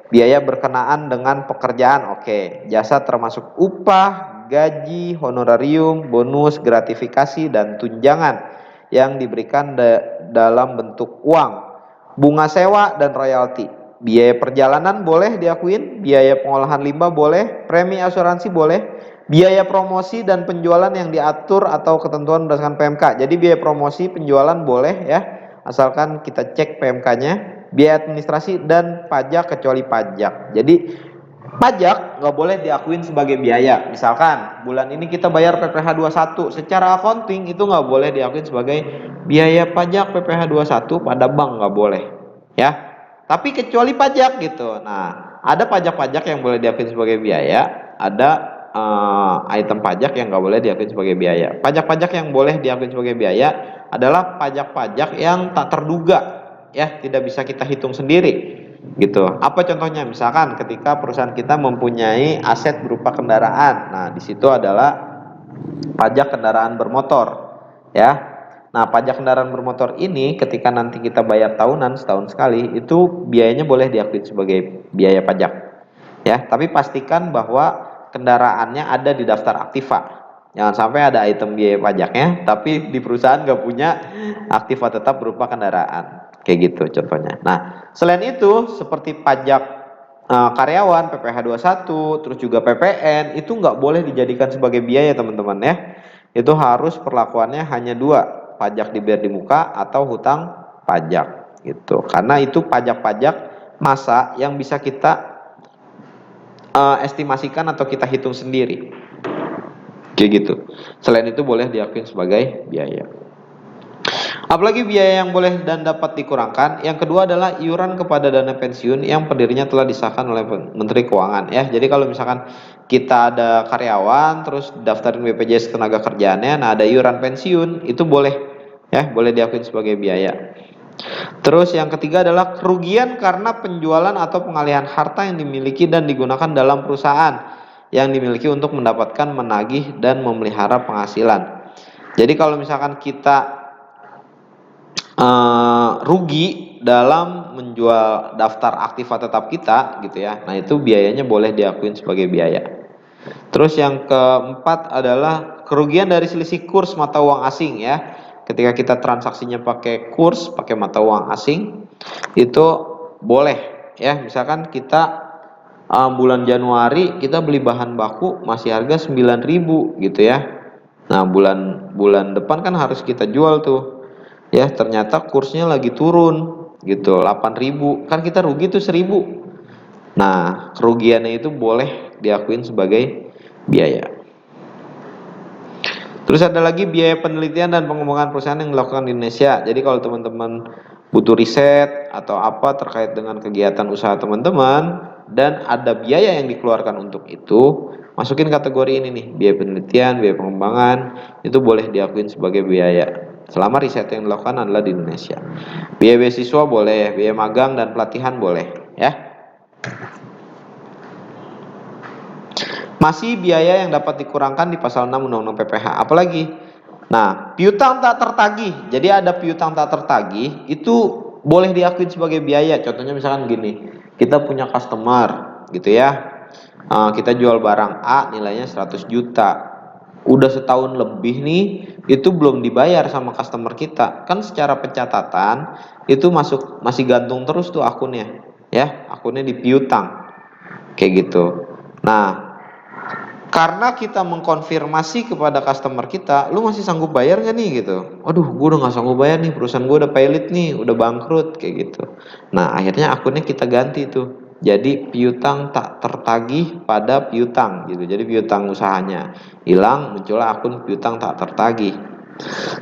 [SPEAKER 1] Biaya berkenaan dengan pekerjaan, oke. Jasa termasuk upah, gaji, honorarium, bonus, gratifikasi, dan tunjangan yang diberikan dalam bentuk uang, bunga sewa, dan royalti. Biaya perjalanan boleh diakuin, biaya pengolahan limbah boleh, premi asuransi boleh, biaya promosi dan penjualan yang diatur atau ketentuan berdasarkan PMK. Jadi biaya promosi penjualan boleh ya, asalkan kita cek PMK-nya. Biaya administrasi dan pajak kecuali pajak. Jadi pajak nggak boleh diakuin sebagai biaya. Misalkan bulan ini kita bayar PPh 21, secara accounting itu nggak boleh diakuin sebagai biaya pajak PPh 21 pada bank, nggak boleh ya. Tapi kecuali pajak gitu. Nah, ada pajak-pajak yang boleh diakuin sebagai biaya, ada item pajak yang nggak boleh diakuin sebagai biaya. Pajak-pajak yang boleh diakuin sebagai biaya adalah pajak-pajak yang tak terduga, ya, tidak bisa kita hitung sendiri gitu. Apa contohnya? Misalkan ketika perusahaan kita mempunyai aset berupa kendaraan. Nah, di situ adalah pajak kendaraan bermotor, ya. Nah, pajak kendaraan bermotor ini ketika nanti kita bayar tahunan setahun sekali, itu biayanya boleh diakui sebagai biaya pajak, ya. Tapi pastikan bahwa kendaraannya ada di daftar aktiva. Jangan sampai ada item biaya pajaknya, tapi di perusahaan nggak punya aktiva tetap berupa kendaraan. Kayak gitu contohnya. Nah, selain itu seperti pajak karyawan, PPh 21, terus juga PPN, itu nggak boleh dijadikan sebagai biaya teman-teman ya. Itu harus perlakuannya hanya dua, pajak dibayar di muka atau hutang pajak gitu. Karena itu pajak-pajak masa yang bisa kita estimasikan atau kita hitung sendiri. Kayak gitu. Selain itu boleh diakui sebagai biaya. Apalagi biaya yang boleh dan dapat dikurangkan. Yang kedua adalah iuran kepada dana pensiun yang pendirinya telah disahkan oleh Menteri Keuangan ya. Jadi kalau misalkan kita ada karyawan terus daftarin BPJS tenaga kerjaannya, nah ada iuran pensiun, itu boleh ya, boleh diakui sebagai biaya. Terus yang ketiga adalah kerugian karena penjualan atau pengalihan harta yang dimiliki dan digunakan dalam perusahaan yang dimiliki untuk mendapatkan, menagih, dan memelihara penghasilan. Jadi kalau misalkan kita rugi dalam menjual daftar aktiva tetap kita gitu ya, nah itu biayanya boleh diakuin sebagai biaya. Terus yang keempat adalah kerugian dari selisih kurs mata uang asing ya. Ketika kita transaksinya pakai kurs, pakai mata uang asing, itu boleh ya. Misalkan kita bulan Januari kita beli bahan baku masih harga 9.000 gitu ya. Nah, bulan depan kan harus kita jual tuh. Ya, ternyata kursnya lagi turun gitu, 8.000. Kan kita rugi tuh 1.000. Nah, kerugiannya itu boleh diakuin sebagai biaya. Terus ada lagi biaya penelitian dan pengembangan perusahaan yang dilakukan di Indonesia. Jadi kalau teman-teman butuh riset atau apa terkait dengan kegiatan usaha teman-teman dan ada biaya yang dikeluarkan untuk itu, masukin kategori ini nih, biaya penelitian, biaya pengembangan, itu boleh diakuin sebagai biaya selama riset yang dilakukan adalah di Indonesia. Biaya beasiswa boleh, biaya magang dan pelatihan boleh ya. Masih biaya yang dapat dikurangkan di pasal 6 Undang-Undang PPh. Apalagi? Nah, piutang tak tertagih. Jadi ada piutang tak tertagih, itu boleh diakui sebagai biaya. Contohnya misalkan gini, kita punya customer gitu ya. Kita jual barang A nilainya 100 juta. Udah setahun lebih nih, itu belum dibayar sama customer kita. Kan secara pencatatan itu masih gantung terus tuh akunnya. Ya, akunnya dipiutang. Kayak gitu. Nah, karena kita mengkonfirmasi kepada customer kita, lu masih sanggup bayar gak nih gitu. Aduh, gue udah gak sanggup bayar nih, perusahaan gue udah pailit nih, udah bangkrut kayak gitu. Nah, akhirnya akunnya kita ganti tuh. Jadi piutang tak tertagih pada piutang gitu. Jadi piutang usahanya hilang, muncullah akun piutang tak tertagih.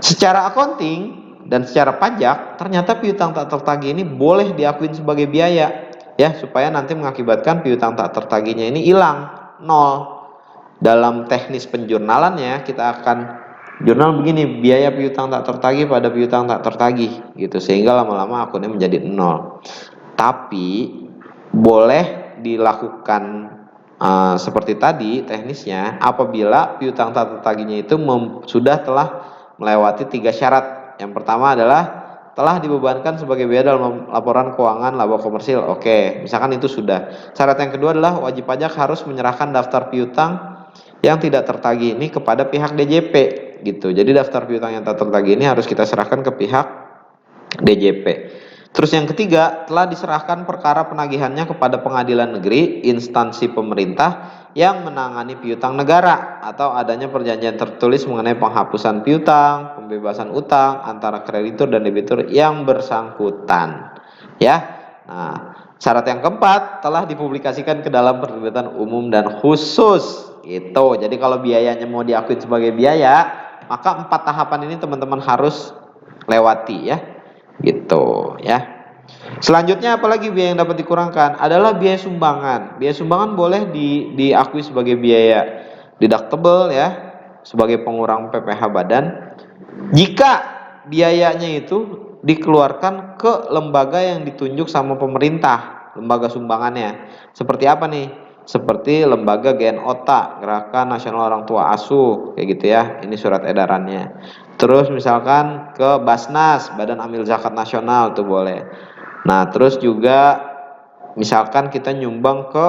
[SPEAKER 1] Secara accounting dan secara pajak, ternyata piutang tak tertagih ini boleh diakuin sebagai biaya ya, supaya nanti mengakibatkan piutang tak tertagihnya ini hilang, nol. Dalam teknis penjurnalannya kita akan jurnal begini, biaya piutang tak tertagih pada piutang tak tertagih gitu, sehingga lama-lama akunnya menjadi nol. Tapi boleh dilakukan seperti tadi teknisnya apabila piutang tak tertagihnya itu telah melewati 3 syarat. Yang pertama adalah telah dibebankan sebagai biaya dalam laporan keuangan laba komersil. Oke, misalkan itu sudah. Syarat yang kedua adalah wajib pajak harus menyerahkan daftar piutang yang tidak tertagih ini kepada pihak DJP gitu. Jadi daftar piutang yang tak tertagih ini harus kita serahkan ke pihak DJP. Terus yang ketiga, telah diserahkan perkara penagihannya kepada pengadilan negeri, instansi pemerintah yang menangani piutang negara, atau adanya perjanjian tertulis mengenai penghapusan piutang, pembebasan utang antara kreditur dan debitur yang bersangkutan. Ya. Nah, syarat yang keempat, telah dipublikasikan ke dalam penerbitan umum dan khusus. Gitu. Jadi kalau biayanya mau diakui sebagai biaya, maka 4 tahapan ini teman-teman harus lewati ya. Gitu ya. Selanjutnya apalagi biaya yang dapat dikurangkan adalah biaya sumbangan. Biaya sumbangan boleh diakui sebagai biaya deductible ya, sebagai pengurang PPh badan jika biayanya itu dikeluarkan ke lembaga yang ditunjuk sama pemerintah, lembaga sumbangannya. Seperti apa nih? Seperti lembaga GNOTA, Gerakan Nasional Orang Tua Asuh, kayak gitu ya. Ini surat edarannya. Terus misalkan ke Basnas, Badan Amil Zakat Nasional, tuh boleh. Nah, terus juga misalkan kita nyumbang ke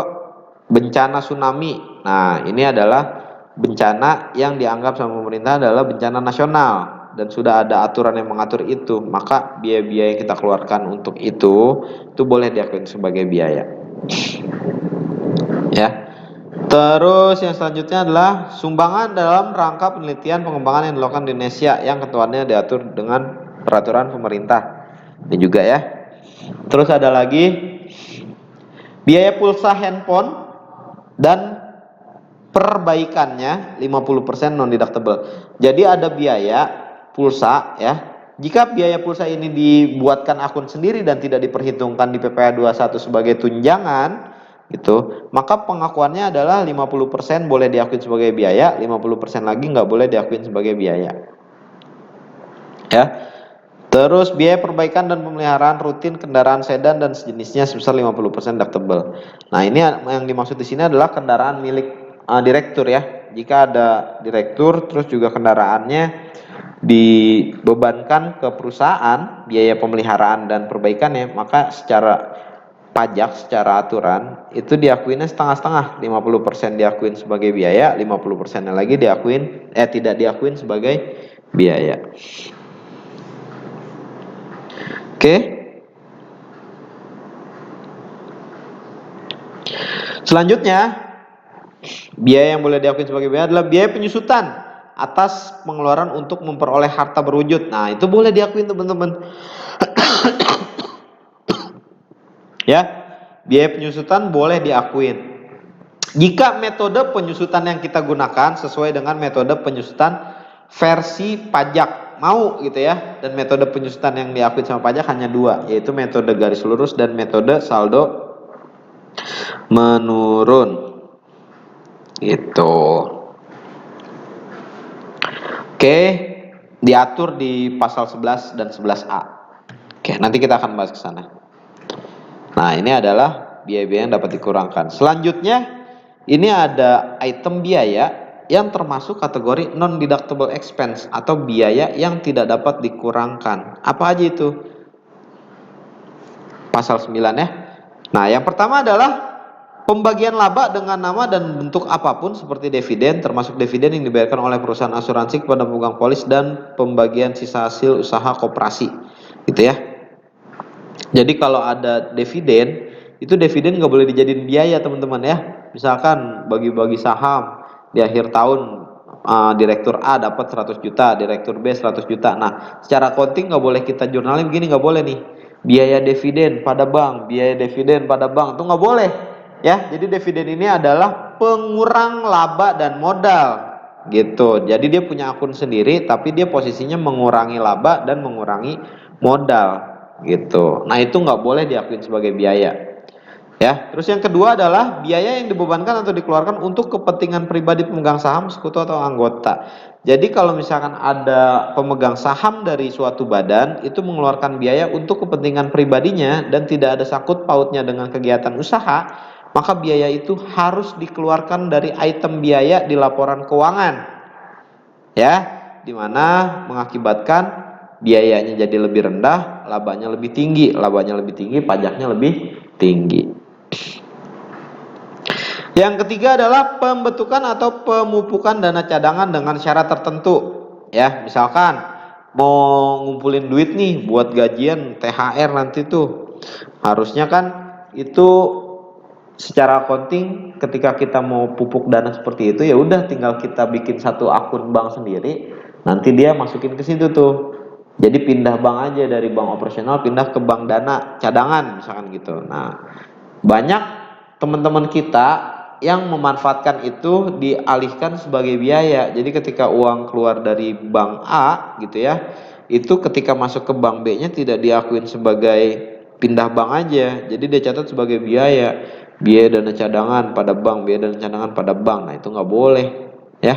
[SPEAKER 1] bencana tsunami. Nah, ini adalah bencana yang dianggap sama pemerintah adalah bencana nasional dan sudah ada aturan yang mengatur itu. Maka biaya-biaya yang kita keluarkan untuk itu boleh diakui sebagai biaya. Ya. Terus yang selanjutnya adalah sumbangan dalam rangka penelitian pengembangan yang dilakukan di Indonesia yang ketentuannya diatur dengan peraturan pemerintah. Ini juga ya. Terus ada lagi biaya pulsa handphone dan perbaikannya 50% non deductible. Jadi ada biaya pulsa ya. Jika biaya pulsa ini dibuatkan akun sendiri dan tidak diperhitungkan di PPh 21 sebagai tunjangan gitu, maka pengakuannya adalah 50% boleh diakui sebagai biaya, 50% lagi nggak boleh diakui sebagai biaya. Ya. Terus biaya perbaikan dan pemeliharaan rutin kendaraan sedan dan sejenisnya sebesar 50% deductible. Nah, ini yang dimaksud di sini adalah kendaraan milik direktur ya. Jika ada direktur terus juga kendaraannya dibebankan ke perusahaan biaya pemeliharaan dan perbaikannya, maka secara pajak, secara aturan itu diakuinnya setengah-setengah, 50% diakuin sebagai biaya, 50% lagi diakuin tidak diakuin sebagai biaya. Oke. Selanjutnya, biaya yang boleh diakui sebagai biaya adalah biaya penyusutan atas pengeluaran untuk memperoleh harta berwujud. Nah, itu boleh diakui teman-teman. Ya, biaya penyusutan boleh diakuin. Jika metode penyusutan yang kita gunakan sesuai dengan metode penyusutan versi pajak mau gitu ya, dan metode penyusutan yang diakui sama pajak hanya 2, yaitu metode garis lurus dan metode saldo menurun gitu. Oke, diatur di pasal 11 dan 11A. Oke, nanti kita akan bahas ke sana. Nah, ini adalah biaya-biaya yang dapat dikurangkan. Selanjutnya, ini ada item biaya yang termasuk kategori non-deductible expense atau biaya yang tidak dapat dikurangkan. Apa aja itu? Pasal 9 ya. Nah, yang pertama adalah pembagian laba dengan nama dan bentuk apapun seperti dividen, termasuk dividen yang dibayarkan oleh perusahaan asuransi kepada pemegang polis dan pembagian sisa hasil usaha koperasi. Gitu ya. Jadi kalau ada dividen, itu dividen nggak boleh dijadiin biaya teman-teman ya. Misalkan bagi-bagi saham di akhir tahun direktur A dapat 100 juta, direktur B 100 juta. Nah, secara accounting nggak boleh kita jurnalin begini, nggak boleh nih. Biaya dividen pada bank, biaya dividen pada bank, itu nggak boleh. Ya, jadi dividen ini adalah pengurang laba dan modal gitu. Jadi dia punya akun sendiri, tapi dia posisinya mengurangi laba dan mengurangi modal gitu. Nah, itu nggak boleh diakui sebagai biaya. Ya, terus yang kedua adalah biaya yang dibebankan atau dikeluarkan untuk kepentingan pribadi pemegang saham, sekutu atau anggota. Jadi kalau misalkan ada pemegang saham dari suatu badan itu mengeluarkan biaya untuk kepentingan pribadinya dan tidak ada sangkut pautnya dengan kegiatan usaha, maka biaya itu harus dikeluarkan dari item biaya di laporan keuangan. Ya, dimana mengakibatkan biayanya jadi lebih rendah, labanya lebih tinggi, pajaknya lebih tinggi. Yang ketiga adalah pembentukan atau pemupukan dana cadangan dengan syarat tertentu. Ya, misalkan mau ngumpulin duit nih buat gajian THR nanti tuh. Harusnya kan itu secara accounting ketika kita mau pupuk dana seperti itu ya udah tinggal kita bikin satu akun bank sendiri, nanti dia masukin ke situ tuh. Jadi pindah bank aja dari bank operasional pindah ke bank dana cadangan misalkan gitu. Nah, banyak teman-teman kita yang memanfaatkan itu dialihkan sebagai biaya. Jadi ketika uang keluar dari bank A gitu ya, itu ketika masuk ke bank B-nya tidak diakuin sebagai pindah bank aja. Jadi dia catat sebagai biaya. Biaya dana cadangan pada bank, biaya dana cadangan pada bank. Nah, itu nggak boleh ya.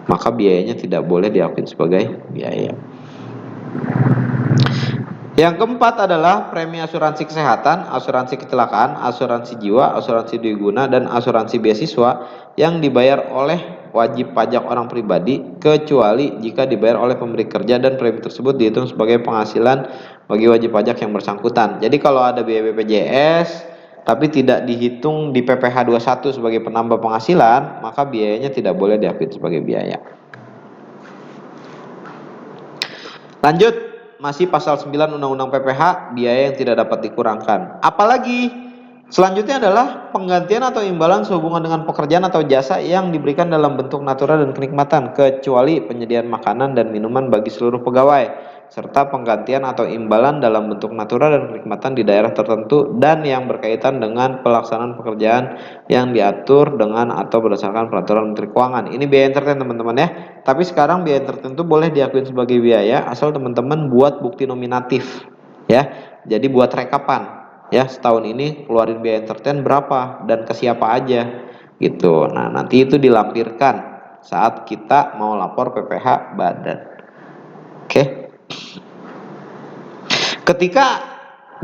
[SPEAKER 1] Maka biayanya tidak boleh diakuin sebagai biaya. Yang keempat adalah premi asuransi kesehatan, asuransi kecelakaan, asuransi jiwa, asuransi dui guna, dan asuransi beasiswa yang dibayar oleh wajib pajak orang pribadi kecuali jika dibayar oleh pemberi kerja dan premi tersebut dihitung sebagai penghasilan bagi wajib pajak yang bersangkutan. Jadi kalau ada biaya BPJS tapi tidak dihitung di PPh 21 sebagai penambah penghasilan, maka biayanya tidak boleh diakui sebagai biaya. Lanjut, masih pasal 9 Undang-Undang PPh, biaya yang tidak dapat dikurangkan. Apalagi selanjutnya adalah penggantian atau imbalan sehubungan dengan pekerjaan atau jasa yang diberikan dalam bentuk natural dan kenikmatan, kecuali penyediaan makanan dan minuman bagi seluruh pegawai, serta penggantian atau imbalan dalam bentuk natural dan kenikmatan di daerah tertentu dan yang berkaitan dengan pelaksanaan pekerjaan yang diatur dengan atau berdasarkan peraturan Menteri Keuangan. Ini biaya entertain teman-teman ya. Tapi sekarang biaya tertentu boleh diakui sebagai biaya asal teman-teman buat bukti nominatif ya. Jadi buat rekapan ya, setahun ini keluarin biaya entertain berapa dan ke siapa aja gitu. Nah, nanti itu dilampirkan saat kita mau lapor PPh badan. Oke. Ketika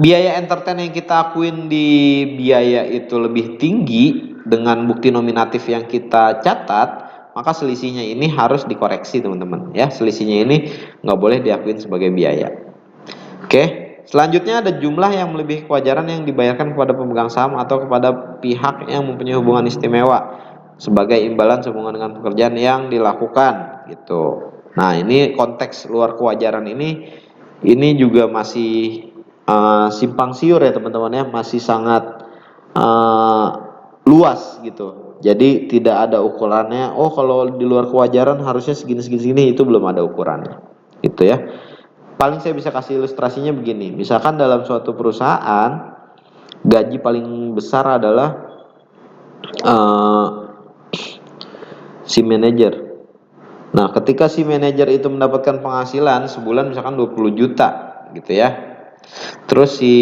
[SPEAKER 1] biaya entertain yang kita akuin di biaya itu lebih tinggi dengan bukti nominatif yang kita catat, maka selisihnya ini harus dikoreksi teman-teman ya. Selisihnya ini nggak boleh diakuin sebagai biaya. Oke, selanjutnya ada jumlah yang melebihi kewajaran yang dibayarkan kepada pemegang saham atau kepada pihak yang mempunyai hubungan istimewa sebagai imbalan sehubungan dengan pekerjaan yang dilakukan gitu. Nah, ini konteks luar kewajaran ini juga masih simpang siur ya teman-teman ya, masih sangat luas gitu. Jadi tidak ada ukurannya. Oh, kalau di luar kewajaran harusnya segini, itu belum ada ukurannya. Gitu ya. Paling saya bisa kasih ilustrasinya begini. Misalkan dalam suatu perusahaan gaji paling besar adalah si manajer. Nah, ketika si manajer itu mendapatkan penghasilan sebulan misalkan 20 juta gitu ya. Terus si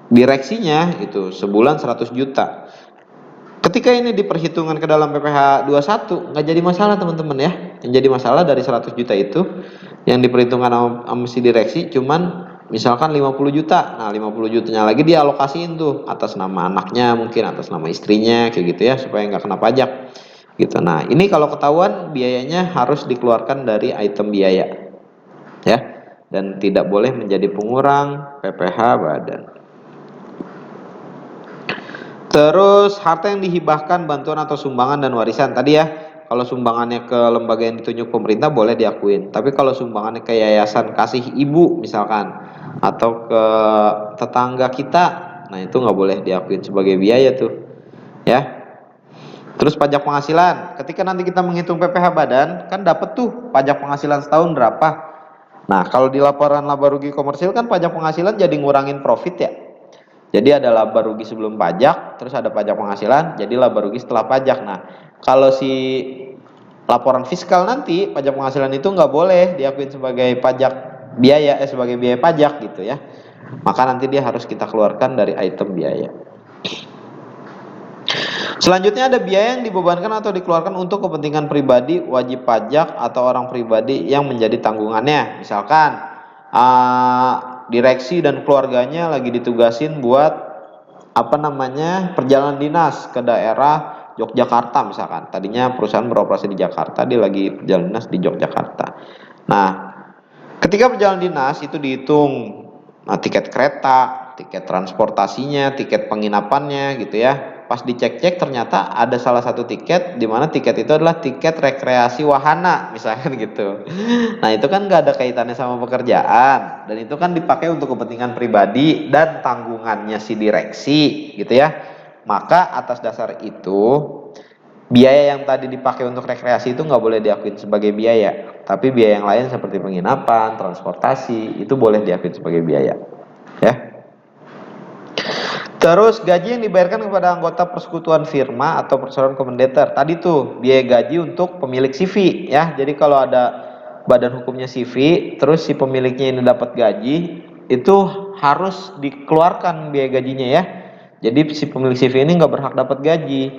[SPEAKER 1] direksinya itu sebulan 100 juta. Ketika ini diperhitungkan ke dalam PPh 21 nggak jadi masalah teman-teman ya. Yang jadi masalah dari 100 juta itu yang diperhitungkan sama si direksi cuman misalkan 50 juta. Nah, 50 jutanya lagi dialokasiin tuh atas nama anaknya, mungkin atas nama istrinya kayak gitu ya, supaya nggak kena pajak gitu. Nah, ini kalau ketahuan biayanya harus dikeluarkan dari item biaya ya, dan tidak boleh menjadi pengurang PPh badan. Terus harta yang dihibahkan, bantuan atau sumbangan dan warisan tadi ya. Kalau sumbangannya ke lembaga yang ditunjuk pemerintah boleh diakuin. Tapi kalau sumbangannya ke yayasan kasih ibu misalkan atau ke tetangga kita, nah itu nggak boleh diakuin sebagai biaya tuh ya. Terus pajak penghasilan, ketika nanti kita menghitung PPh badan kan dapat tuh pajak penghasilan setahun berapa. Nah, kalau di laporan laba rugi komersil kan pajak penghasilan jadi ngurangin profit ya. Jadi ada laba rugi sebelum pajak, terus ada pajak penghasilan, jadi laba rugi setelah pajak. Nah, kalau si laporan fiskal nanti pajak penghasilan itu nggak boleh diakuin sebagai pajak biaya, sebagai biaya pajak gitu ya. Maka nanti dia harus kita keluarkan dari item biaya. Selanjutnya ada biaya yang dibebankan atau dikeluarkan untuk kepentingan pribadi, wajib pajak atau orang pribadi yang menjadi tanggungannya. Misalkan direksi dan keluarganya lagi ditugasin buat perjalanan dinas ke daerah Yogyakarta misalkan. Tadinya perusahaan beroperasi di Jakarta, dia lagi perjalanan dinas di Yogyakarta. Nah, ketika perjalanan dinas itu dihitung tiket kereta, tiket transportasinya, tiket penginapannya gitu ya, pas dicek-cek ternyata ada salah satu tiket di mana tiket itu adalah tiket rekreasi wahana misalkan gitu. Nah itu kan nggak ada kaitannya sama pekerjaan dan itu kan dipakai untuk kepentingan pribadi dan tanggungannya si direksi gitu ya. Maka atas dasar itu biaya yang tadi dipakai untuk rekreasi itu nggak boleh diakuin sebagai biaya, tapi biaya yang lain seperti penginapan, transportasi itu boleh diakuin sebagai biaya ya. Terus gaji yang dibayarkan kepada anggota persekutuan firma atau perseroan komanditer. Tadi tuh biaya gaji untuk pemilik CV ya. Jadi kalau ada badan hukumnya CV, terus si pemiliknya ini dapat gaji, itu harus dikeluarkan biaya gajinya ya. Jadi si pemilik CV ini nggak berhak dapat gaji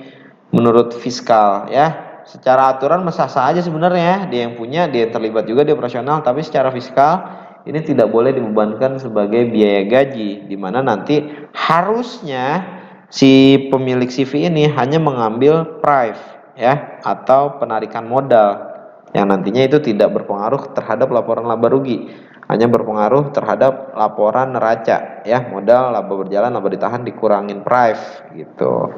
[SPEAKER 1] menurut fiskal ya. Secara aturan sah-sah aja sebenarnya, dia yang punya, dia yang terlibat juga di operasional, tapi secara fiskal ini tidak boleh dibebankan sebagai biaya gaji, di mana nanti harusnya si pemilik CV ini hanya mengambil prive ya atau penarikan modal yang nantinya itu tidak berpengaruh terhadap laporan laba rugi, hanya berpengaruh terhadap laporan neraca ya, modal, laba berjalan, laba ditahan dikurangin prive gitu.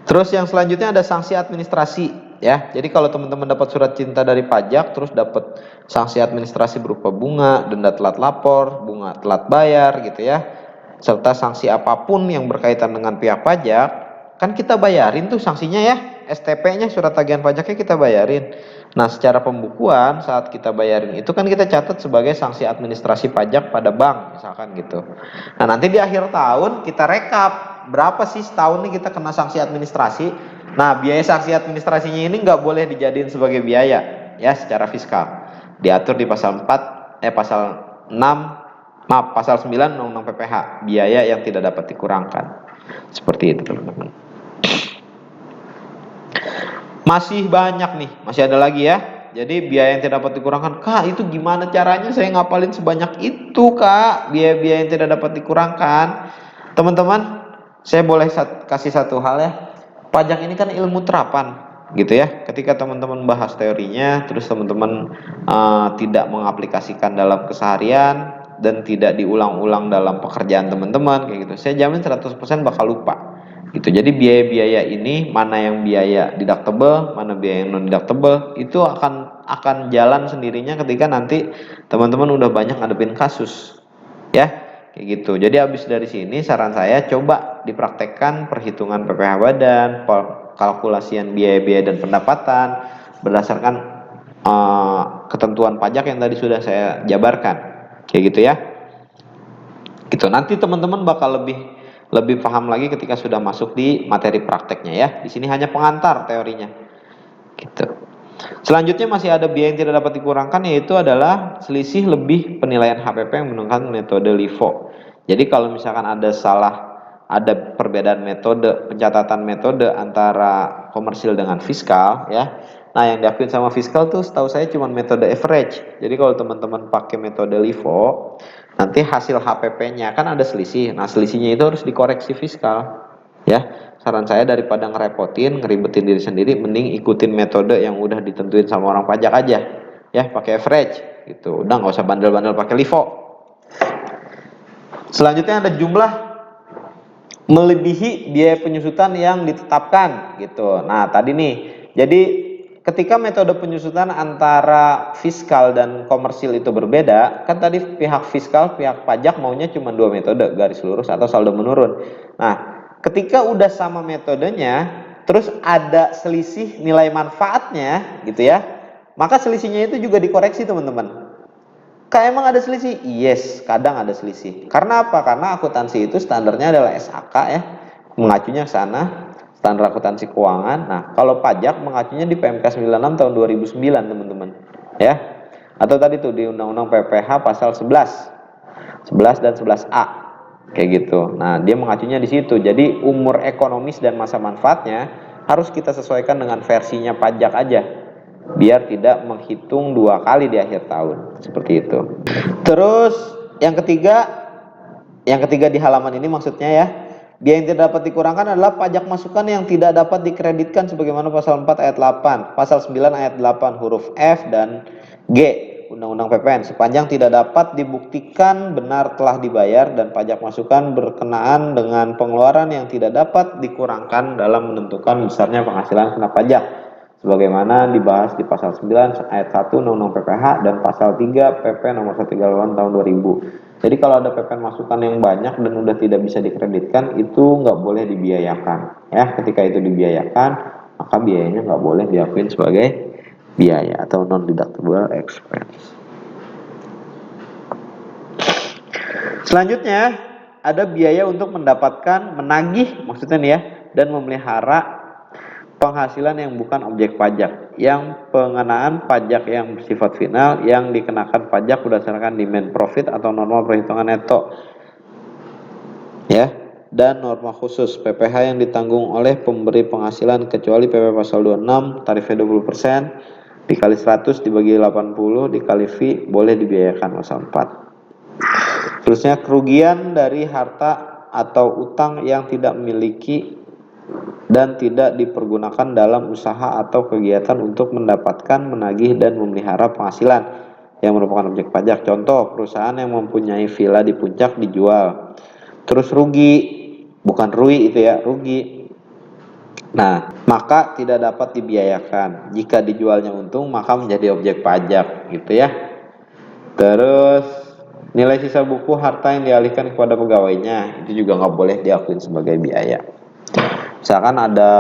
[SPEAKER 1] Terus yang selanjutnya ada sanksi administrasi ya. Jadi kalau teman-teman dapat surat cinta dari pajak terus dapat sanksi administrasi berupa bunga, denda telat lapor, bunga telat bayar gitu ya. Serta sanksi apapun yang berkaitan dengan pihak pajak, kan kita bayarin tuh sanksinya ya. STP-nya, surat tagihan pajaknya kita bayarin. Nah, secara pembukuan saat kita bayarin itu kan kita catat sebagai sanksi administrasi pajak pada bank misalkan gitu. Nah, nanti di akhir tahun kita rekap berapa sih setahun nih kita kena sanksi administrasi. Nah, biaya sanksi administrasinya ini nggak boleh dijadiin sebagai biaya ya secara fiskal. Diatur di pasal 4, pasal 6, pasal 9 Undang-Undang PPH, biaya yang tidak dapat dikurangkan. Seperti itu, teman-teman. Masih banyak nih, masih ada lagi ya. Jadi biaya yang tidak dapat dikurangkan, Kak, itu gimana caranya saya ngapalin sebanyak itu, Kak? Biaya-biaya yang tidak dapat dikurangkan. Teman-teman, saya boleh kasih satu hal ya. Pajak ini kan ilmu terapan, gitu ya. Ketika teman-teman bahas teorinya, terus teman-teman tidak mengaplikasikan dalam keseharian dan tidak diulang-ulang dalam pekerjaan teman-teman kayak gitu. Saya jamin 100% bakal lupa. Gitu. Jadi biaya-biaya ini mana yang biaya deductible, mana biaya yang non deductible itu akan jalan sendirinya ketika nanti teman-teman udah banyak ngadepin kasus. Ya, kayak gitu. Jadi habis dari sini saran saya coba dipraktekkan perhitungan PPh badan, kalkulasian biaya-biaya dan pendapatan berdasarkan ketentuan pajak yang tadi sudah saya jabarkan. Kayak gitu ya. Gitu. Nanti teman-teman bakal lebih paham lagi ketika sudah masuk di materi prakteknya ya. Di sini hanya pengantar teorinya. Gitu. Selanjutnya masih ada biaya yang tidak dapat dikurangkan, yaitu adalah selisih lebih penilaian HPP yang menggunakan metode LIFO. Jadi kalau misalkan ada perbedaan metode, pencatatan metode antara komersil dengan fiskal ya. Nah, yang diakuin sama fiskal tuh setahu saya cuma metode average. Jadi kalau teman-teman pakai metode LIFO, nanti hasil HPP-nya kan ada selisih. Nah, selisihnya itu harus dikoreksi fiskal. Ya, saran saya daripada ngerepotin, ngeribetin diri sendiri, mending ikutin metode yang udah ditentuin sama orang pajak aja. Ya, pakai average gitu. Udah nggak usah bandel-bandel pakai LIFO. Selanjutnya ada jumlah melebihi biaya penyusutan yang ditetapkan gitu. Nah, tadi nih. Jadi ketika metode penyusutan antara fiskal dan komersil itu berbeda, kan tadi pihak fiskal, pihak pajak maunya cuma 2 metode, garis lurus atau saldo menurun. Nah, ketika udah sama metodenya, terus ada selisih nilai manfaatnya gitu ya, maka selisihnya itu juga dikoreksi teman-teman. Kak, emang ada selisih? Yes, kadang ada selisih. Karena apa? Karena akuntansi itu standarnya adalah SAK ya, mengacunya ke sana. Standar akuntansi keuangan. Nah, kalau pajak mengacunya di PMK 96 tahun 2009, teman-teman. Ya. Atau tadi tuh di Undang-Undang PPH pasal 11 dan 11A. Kayak gitu. Nah, dia mengacunya di situ. Jadi umur ekonomis dan masa manfaatnya harus kita sesuaikan dengan versinya pajak aja. Biar tidak menghitung 2 kali di akhir tahun. Seperti itu. Terus yang ketiga di halaman ini maksudnya ya, biaya yang tidak dapat dikurangkan adalah pajak masukan yang tidak dapat dikreditkan sebagaimana pasal 4 ayat 8, pasal 9 ayat 8 huruf F dan G. Undang-Undang PPN, sepanjang tidak dapat dibuktikan benar telah dibayar dan pajak masukan berkenaan dengan pengeluaran yang tidak dapat dikurangkan dalam menentukan besarnya penghasilan kena pajak, sebagaimana dibahas di pasal 9 ayat 1 Undang-Undang PPH dan pasal 3 PP nomor 138 tahun 2000. Jadi kalau ada PPN masukan yang banyak dan udah tidak bisa dikreditkan, itu nggak boleh dibiayakan. Ya, ketika itu dibiayakan, maka biayanya nggak boleh diakuin sebagai biaya atau non deductible expense. Selanjutnya ada biaya untuk mendapatkan, menagih maksudnya nih ya, dan memelihara penghasilan yang bukan objek pajak, yang pengenaan pajak yang bersifat final yang dikenakan pajak berdasarkan demand profit atau norma perhitungan neto, ya, dan norma khusus PPh yang ditanggung oleh pemberi penghasilan kecuali PP pasal 26 tarifnya 20%. Dikali 100 dibagi 80 dikali V boleh dibiayakan pasal 4. Terusnya kerugian dari harta atau utang yang tidak memiliki dan tidak dipergunakan dalam usaha atau kegiatan untuk mendapatkan, menagih, dan memelihara penghasilan yang merupakan objek pajak. Contoh, perusahaan yang mempunyai villa di puncak dijual, terus rugi, bukan rui itu ya, rugi. Nah, maka tidak dapat dibiayakan. Jika dijualnya untung, maka menjadi objek pajak, gitu ya. Terus, nilai sisa buku harta yang dialihkan kepada pegawainya, itu juga nggak boleh diakuin sebagai biaya. Misalkan ada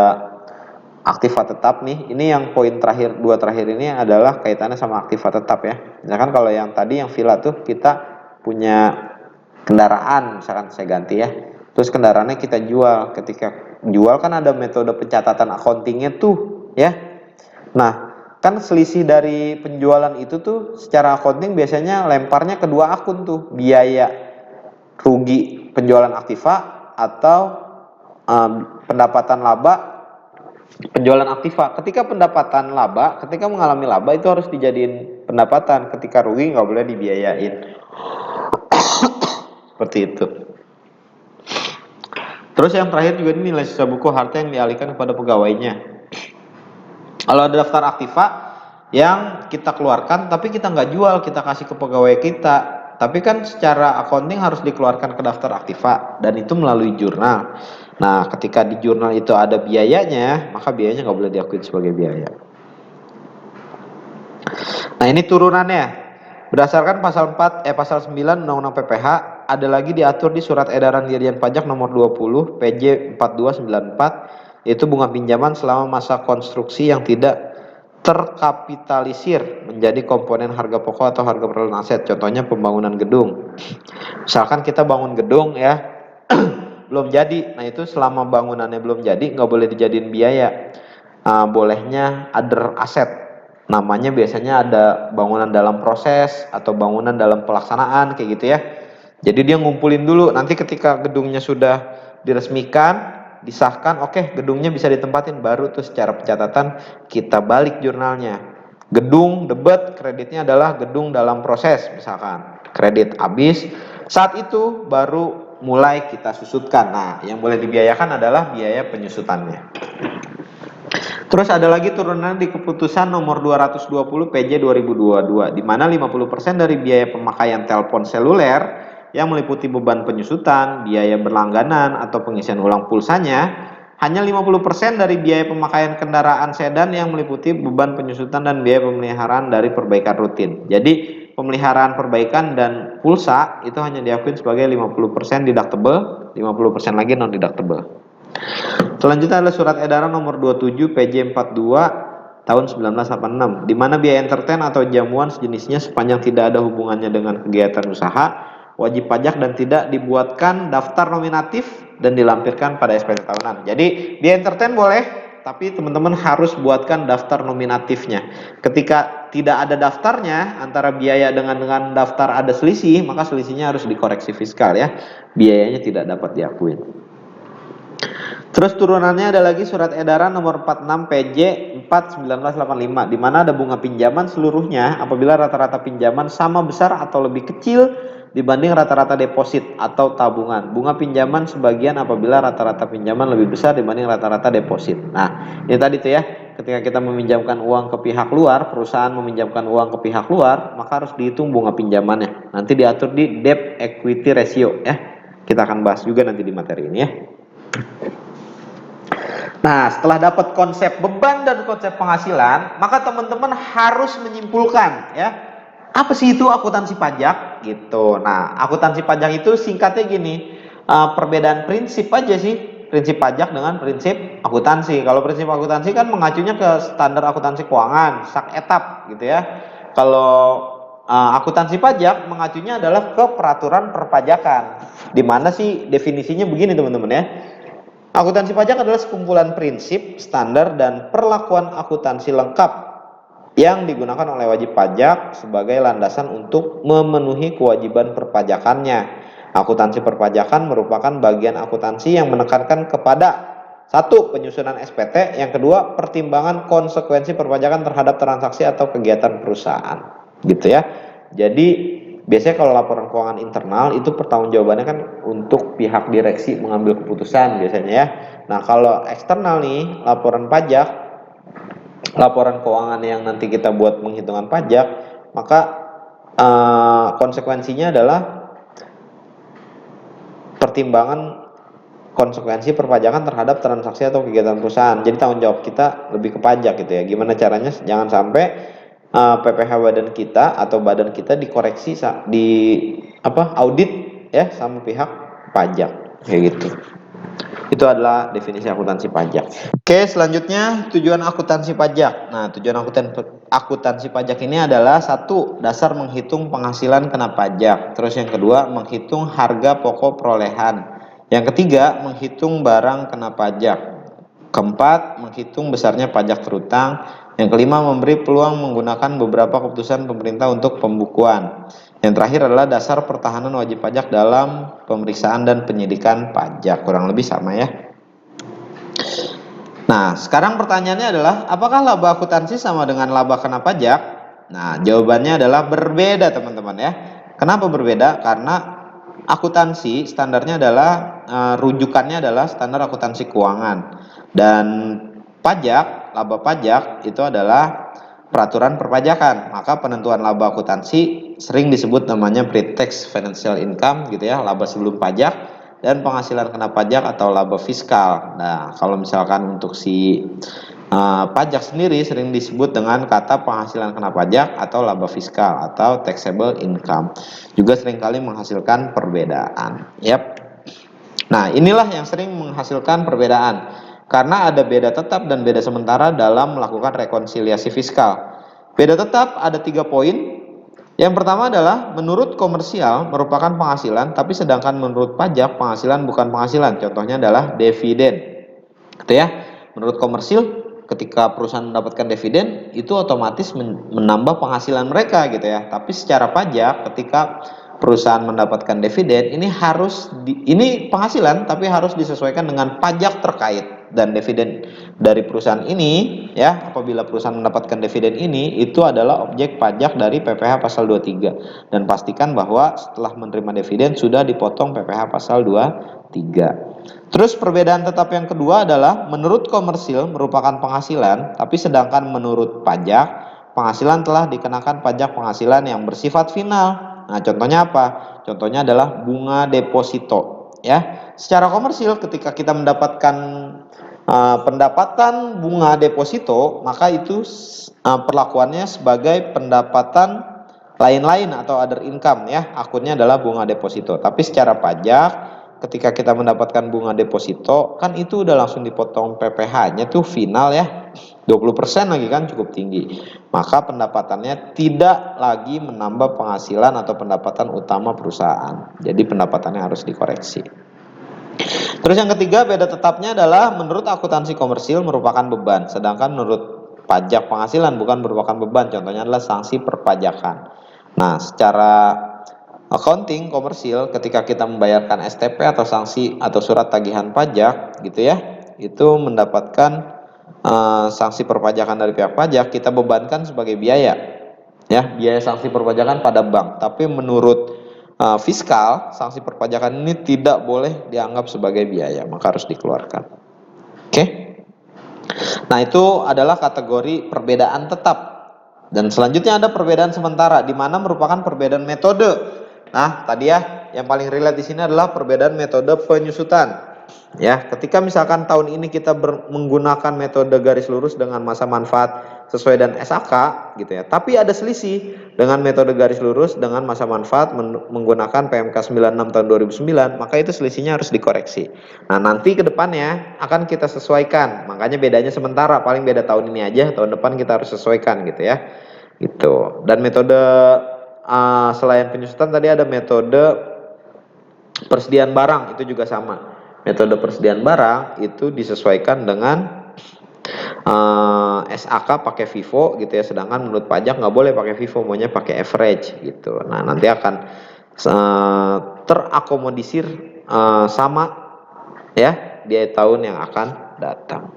[SPEAKER 1] aktiva tetap nih, ini yang poin terakhir, dua terakhir ini adalah kaitannya sama aktiva tetap ya. Misalkan kalau yang tadi yang villa tuh kita punya kendaraan, misalkan saya ganti ya. Terus kendaraannya kita jual. Ketika jual kan ada metode pencatatan accountingnya tuh ya. Nah, kan selisih dari penjualan itu tuh secara accounting biasanya lemparnya kedua akun tuh, biaya rugi penjualan aktiva atau pendapatan laba penjualan aktiva. Ketika pendapatan laba, ketika mengalami laba itu harus dijadiin pendapatan. Ketika rugi nggak boleh dibiayain. Seperti itu. Terus yang terakhir juga ini nilai sisa buku harta yang dialihkan kepada pegawainya. Kalau ada daftar aktiva yang kita keluarkan tapi kita nggak jual, kita kasih ke pegawai kita, tapi kan secara accounting harus dikeluarkan ke daftar aktiva dan itu melalui jurnal. Nah, ketika di jurnal itu ada biayanya, maka biayanya nggak boleh diakui sebagai biaya. Nah, ini turunannya. Berdasarkan pasal 9 Undang-Undang PPH, ada lagi diatur di Surat Edaran Dirjen Pajak nomor 20 PJ 4294, yaitu bunga pinjaman selama masa konstruksi yang tidak terkapitalisir menjadi komponen harga pokok atau harga peralihan aset. Contohnya pembangunan gedung. Misalkan kita bangun gedung ya, belum jadi. Nah, itu selama bangunannya belum jadi nggak boleh dijadiin biaya. Bolehnya other asset. Namanya biasanya ada bangunan dalam proses atau bangunan dalam pelaksanaan kayak gitu ya. Jadi dia ngumpulin dulu, nanti ketika gedungnya sudah diresmikan, disahkan, oke, gedungnya bisa ditempatin, baru tuh secara pencatatan kita balik jurnalnya. Gedung debit kreditnya adalah gedung dalam proses, misalkan kredit habis, saat itu baru mulai kita susutkan. Nah, yang boleh dibiayakan adalah biaya penyusutannya. Terus ada lagi turunan di keputusan nomor 220 PJ 2022, di mana 50% dari biaya pemakaian telepon seluler yang meliputi beban penyusutan, biaya berlangganan atau pengisian ulang pulsanya, hanya 50% dari biaya pemakaian kendaraan sedan yang meliputi beban penyusutan dan biaya pemeliharaan dari perbaikan rutin. Jadi pemeliharaan perbaikan dan pulsa itu hanya diakui sebagai 50% deductible, 50% lagi non deductible. Selanjutnya adalah Surat Edaran nomor 27 PJ 42 tahun 1986, di mana biaya entertain atau jamuan sejenisnya sepanjang tidak ada hubungannya dengan kegiatan usaha wajib pajak dan tidak dibuatkan daftar nominatif dan dilampirkan pada SPT tahunan. Jadi biaya entertain boleh, tapi teman-teman harus buatkan daftar nominatifnya. Ketika tidak ada daftarnya, antara biaya dengan daftar ada selisih, maka selisihnya harus dikoreksi fiskal ya. Biayanya tidak dapat diakui. Terus turunannya ada lagi Surat Edaran nomor 46 PJ 4 1985, di mana ada bunga pinjaman seluruhnya apabila rata-rata pinjaman sama besar atau lebih kecil dibanding rata-rata deposit atau tabungan. Bunga pinjaman sebagian apabila rata-rata pinjaman lebih besar dibanding rata-rata deposit. Nah, ini tadi tuh ya, ketika kita meminjamkan uang ke pihak luar, perusahaan meminjamkan uang ke pihak luar, maka harus dihitung bunga pinjamannya. Nanti diatur di debt equity ratio ya. Kita akan bahas juga nanti di materi ini ya. Nah, setelah dapat konsep beban dan konsep penghasilan, maka teman-teman harus menyimpulkan ya, apa sih itu akuntansi pajak gitu. Nah, akuntansi pajak itu singkatnya gini, perbedaan prinsip aja sih, prinsip pajak dengan prinsip akuntansi. Kalau prinsip akuntansi kan mengacunya ke standar akuntansi keuangan, sak etap gitu ya. Kalau akuntansi pajak mengacunya adalah ke peraturan perpajakan. Di mana sih definisinya begini teman-teman ya. Akuntansi pajak adalah sekumpulan prinsip, standar, dan perlakuan akuntansi lengkap yang digunakan oleh wajib pajak sebagai landasan untuk memenuhi kewajiban perpajakannya. Akuntansi perpajakan merupakan bagian akuntansi yang menekankan kepada satu, penyusunan SPT, yang kedua, pertimbangan konsekuensi perpajakan terhadap transaksi atau kegiatan perusahaan. Gitu ya. Jadi biasanya kalau laporan keuangan internal itu pertanggungjawabannya kan untuk pihak direksi mengambil keputusan biasanya ya. Nah, kalau eksternal nih, laporan pajak, laporan keuangan yang nanti kita buat penghitungan pajak, maka konsekuensinya adalah pertimbangan konsekuensi perpajakan terhadap transaksi atau kegiatan perusahaan. Jadi tanggung jawab kita lebih ke pajak gitu ya. Gimana caranya jangan sampai PPh badan kita atau badan kita dikoreksi di audit ya sama pihak pajak kayak gitu. Itu adalah definisi akuntansi pajak. Oke, selanjutnya tujuan akuntansi pajak. Nah, tujuan akuntansi pajak ini adalah satu, dasar menghitung penghasilan kena pajak. Terus yang kedua, menghitung harga pokok perolehan. Yang ketiga, menghitung barang kena pajak. Keempat, menghitung besarnya pajak terutang. Yang kelima, memberi peluang menggunakan beberapa keputusan pemerintah untuk pembukuan. Yang terakhir adalah dasar pertahanan wajib pajak dalam pemeriksaan dan penyidikan pajak. Kurang lebih sama ya. Nah, sekarang pertanyaannya adalah, apakah laba akuntansi sama dengan laba kena pajak? Nah, jawabannya adalah berbeda teman-teman ya. Kenapa berbeda? Karena akuntansi standarnya adalah rujukannya adalah standar akuntansi keuangan. Dan pajak, laba pajak itu adalah peraturan perpajakan. Maka penentuan laba akuntansi sering disebut namanya pre-tax financial income gitu ya, laba sebelum pajak, dan penghasilan kena pajak atau laba fiskal. Nah, kalau misalkan untuk si pajak sendiri sering disebut dengan kata penghasilan kena pajak atau laba fiskal atau taxable income. Juga seringkali menghasilkan perbedaan. Yap. Nah, inilah yang sering menghasilkan perbedaan. Karena ada beda tetap dan beda sementara dalam melakukan rekonsiliasi fiskal. Beda tetap ada 3 poin. Yang pertama adalah menurut komersial merupakan penghasilan, tapi sedangkan menurut pajak penghasilan bukan penghasilan. Contohnya adalah dividen. Gitu ya. Menurut komersil ketika perusahaan mendapatkan dividen itu otomatis menambah penghasilan mereka gitu ya. Tapi secara pajak ketika perusahaan mendapatkan dividen ini penghasilan tapi harus disesuaikan dengan pajak terkait, dan dividen dari perusahaan ini ya, apabila perusahaan mendapatkan dividen ini itu adalah objek pajak dari PPh pasal 23, dan pastikan bahwa setelah menerima dividen sudah dipotong PPh pasal 23. Terus perbedaan tetap yang kedua adalah menurut komersil merupakan penghasilan, tapi sedangkan menurut pajak penghasilan telah dikenakan pajak penghasilan yang bersifat final. Nah, contohnya apa? Contohnya adalah bunga deposito ya. Secara komersil ketika kita mendapatkan pendapatan bunga deposito, maka itu perlakuannya sebagai pendapatan lain-lain atau other income ya. Akunnya adalah bunga deposito. Tapi secara pajak ketika kita mendapatkan bunga deposito kan itu udah langsung dipotong PPh-nya tuh final ya. 20% lagi kan cukup tinggi. Maka pendapatannya tidak lagi menambah penghasilan atau pendapatan utama perusahaan. Jadi pendapatannya harus dikoreksi. Terus yang ketiga, beda tetapnya adalah menurut akuntansi komersil merupakan beban, sedangkan menurut pajak penghasilan bukan merupakan beban. Contohnya adalah sanksi perpajakan. Nah, secara accounting komersil ketika kita membayarkan STP atau sanksi atau surat tagihan pajak gitu ya, itu mendapatkan sanksi perpajakan dari pihak pajak, kita bebankan sebagai biaya ya, biaya sanksi perpajakan pada bank. Tapi menurut fiskal, sanksi perpajakan ini tidak boleh dianggap sebagai biaya, maka harus dikeluarkan. Oke. Nah, itu adalah kategori perbedaan tetap. Dan selanjutnya ada perbedaan sementara, di mana merupakan perbedaan metode. Nah, tadi ya, yang paling relate di sini adalah perbedaan metode penyusutan. Ya, ketika misalkan tahun ini kita menggunakan metode garis lurus dengan masa manfaat sesuai dan SAK gitu ya. Tapi ada selisih dengan metode garis lurus dengan masa manfaat menggunakan PMK 96 tahun 2009, maka itu selisihnya harus dikoreksi. Nah, nanti ke depannya akan kita sesuaikan. Makanya bedanya sementara, paling beda tahun ini aja, tahun depan kita harus sesuaikan gitu ya. Gitu. Dan metode selain penyusutan tadi ada metode persediaan barang, itu juga sama. Metode persediaan barang itu disesuaikan dengan SAK pakai FIFO gitu ya, sedangkan menurut pajak nggak boleh pakai FIFO, maunya pakai average gitu. Nah, nanti akan terakomodisir sama ya di tahun yang akan datang.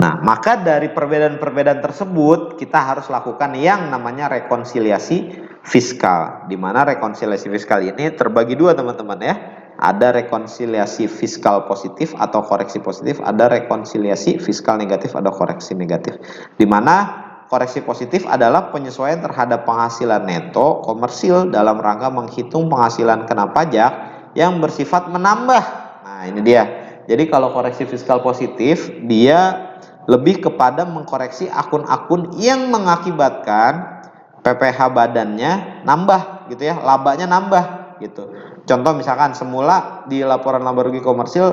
[SPEAKER 1] Nah, maka dari perbedaan-perbedaan tersebut kita harus lakukan yang namanya rekonsiliasi fiskal, di mana rekonsiliasi fiskal ini terbagi dua teman-teman ya. Ada rekonsiliasi fiskal positif atau koreksi positif, ada rekonsiliasi fiskal negatif atau koreksi negatif. Di mana koreksi positif adalah penyesuaian terhadap penghasilan neto komersil dalam rangka menghitung penghasilan kena pajak yang bersifat menambah. Nah, ini dia. Jadi kalau koreksi fiskal positif dia lebih kepada mengkoreksi akun-akun yang mengakibatkan PPh badannya nambah gitu ya, labanya nambah gitu. Contoh misalkan semula di laporan laba rugi komersil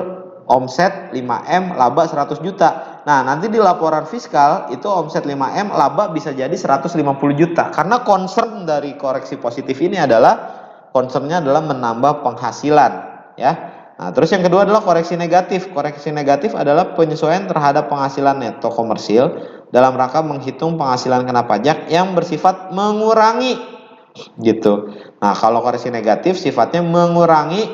[SPEAKER 1] omset 5M, laba 100 juta. Nah, nanti di laporan fiskal itu omset 5M, laba bisa jadi 150 juta. Karena concern dari koreksi positif ini adalah concernnya adalah menambah penghasilan ya. Nah, terus yang kedua adalah koreksi negatif. Koreksi negatif adalah penyesuaian terhadap penghasilan neto komersil dalam rangka menghitung penghasilan kena pajak yang bersifat mengurangi gitu. Nah, kalau koreksi negatif sifatnya mengurangi